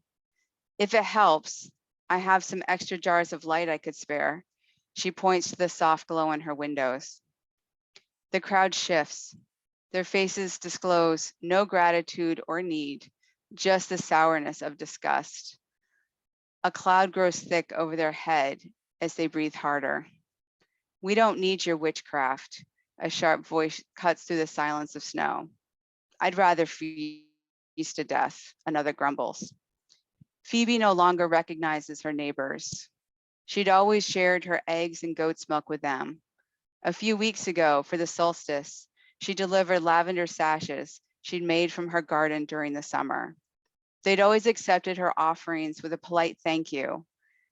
If it helps, I have some extra jars of light I could spare. She points to the soft glow in her windows. The crowd shifts. Their faces disclose no gratitude or need, just the sourness of disgust. A cloud grows thick over their head as they breathe harder. We don't need your witchcraft, a sharp voice cuts through the silence of snow. I'd rather freeze to death, another grumbles. Phoebe no longer recognizes her neighbors. She'd always shared her eggs and goat's milk with them. A few weeks ago, for the solstice, she delivered lavender sashes she'd made from her garden during the summer. They'd always accepted her offerings with a polite thank you.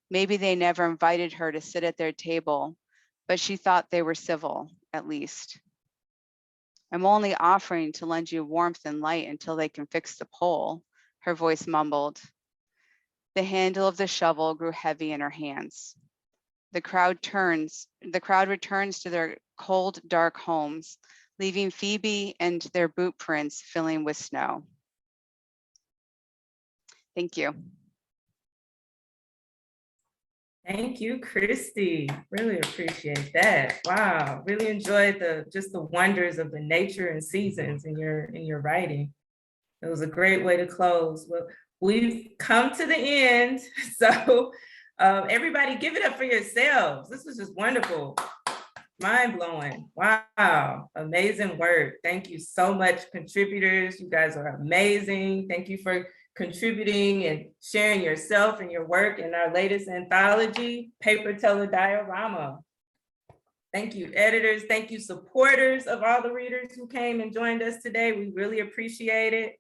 Maybe they never invited her to sit at their table, but she thought they were civil, at least. I'm only offering to lend you warmth and light until they can fix the pole, her voice mumbled. The handle of the shovel grew heavy in her hands. The crowd returns to their cold, dark homes, leaving Phoebe and their boot prints filling with snow. Thank you. Thank you, Christy. Really appreciate that. Wow, really enjoyed just the wonders of the nature and seasons in your writing. It was a great way to close. Well, we've come to the end, so everybody give it up for yourselves. This was just wonderful. Mind-blowing. Wow, amazing work. Thank you so much, contributors. You guys are amazing. Thank you for contributing and sharing yourself and your work in our latest anthology, Paper Teller Diorama. Thank you, editors. Thank you, supporters of all the readers who came and joined us today. We really appreciate it.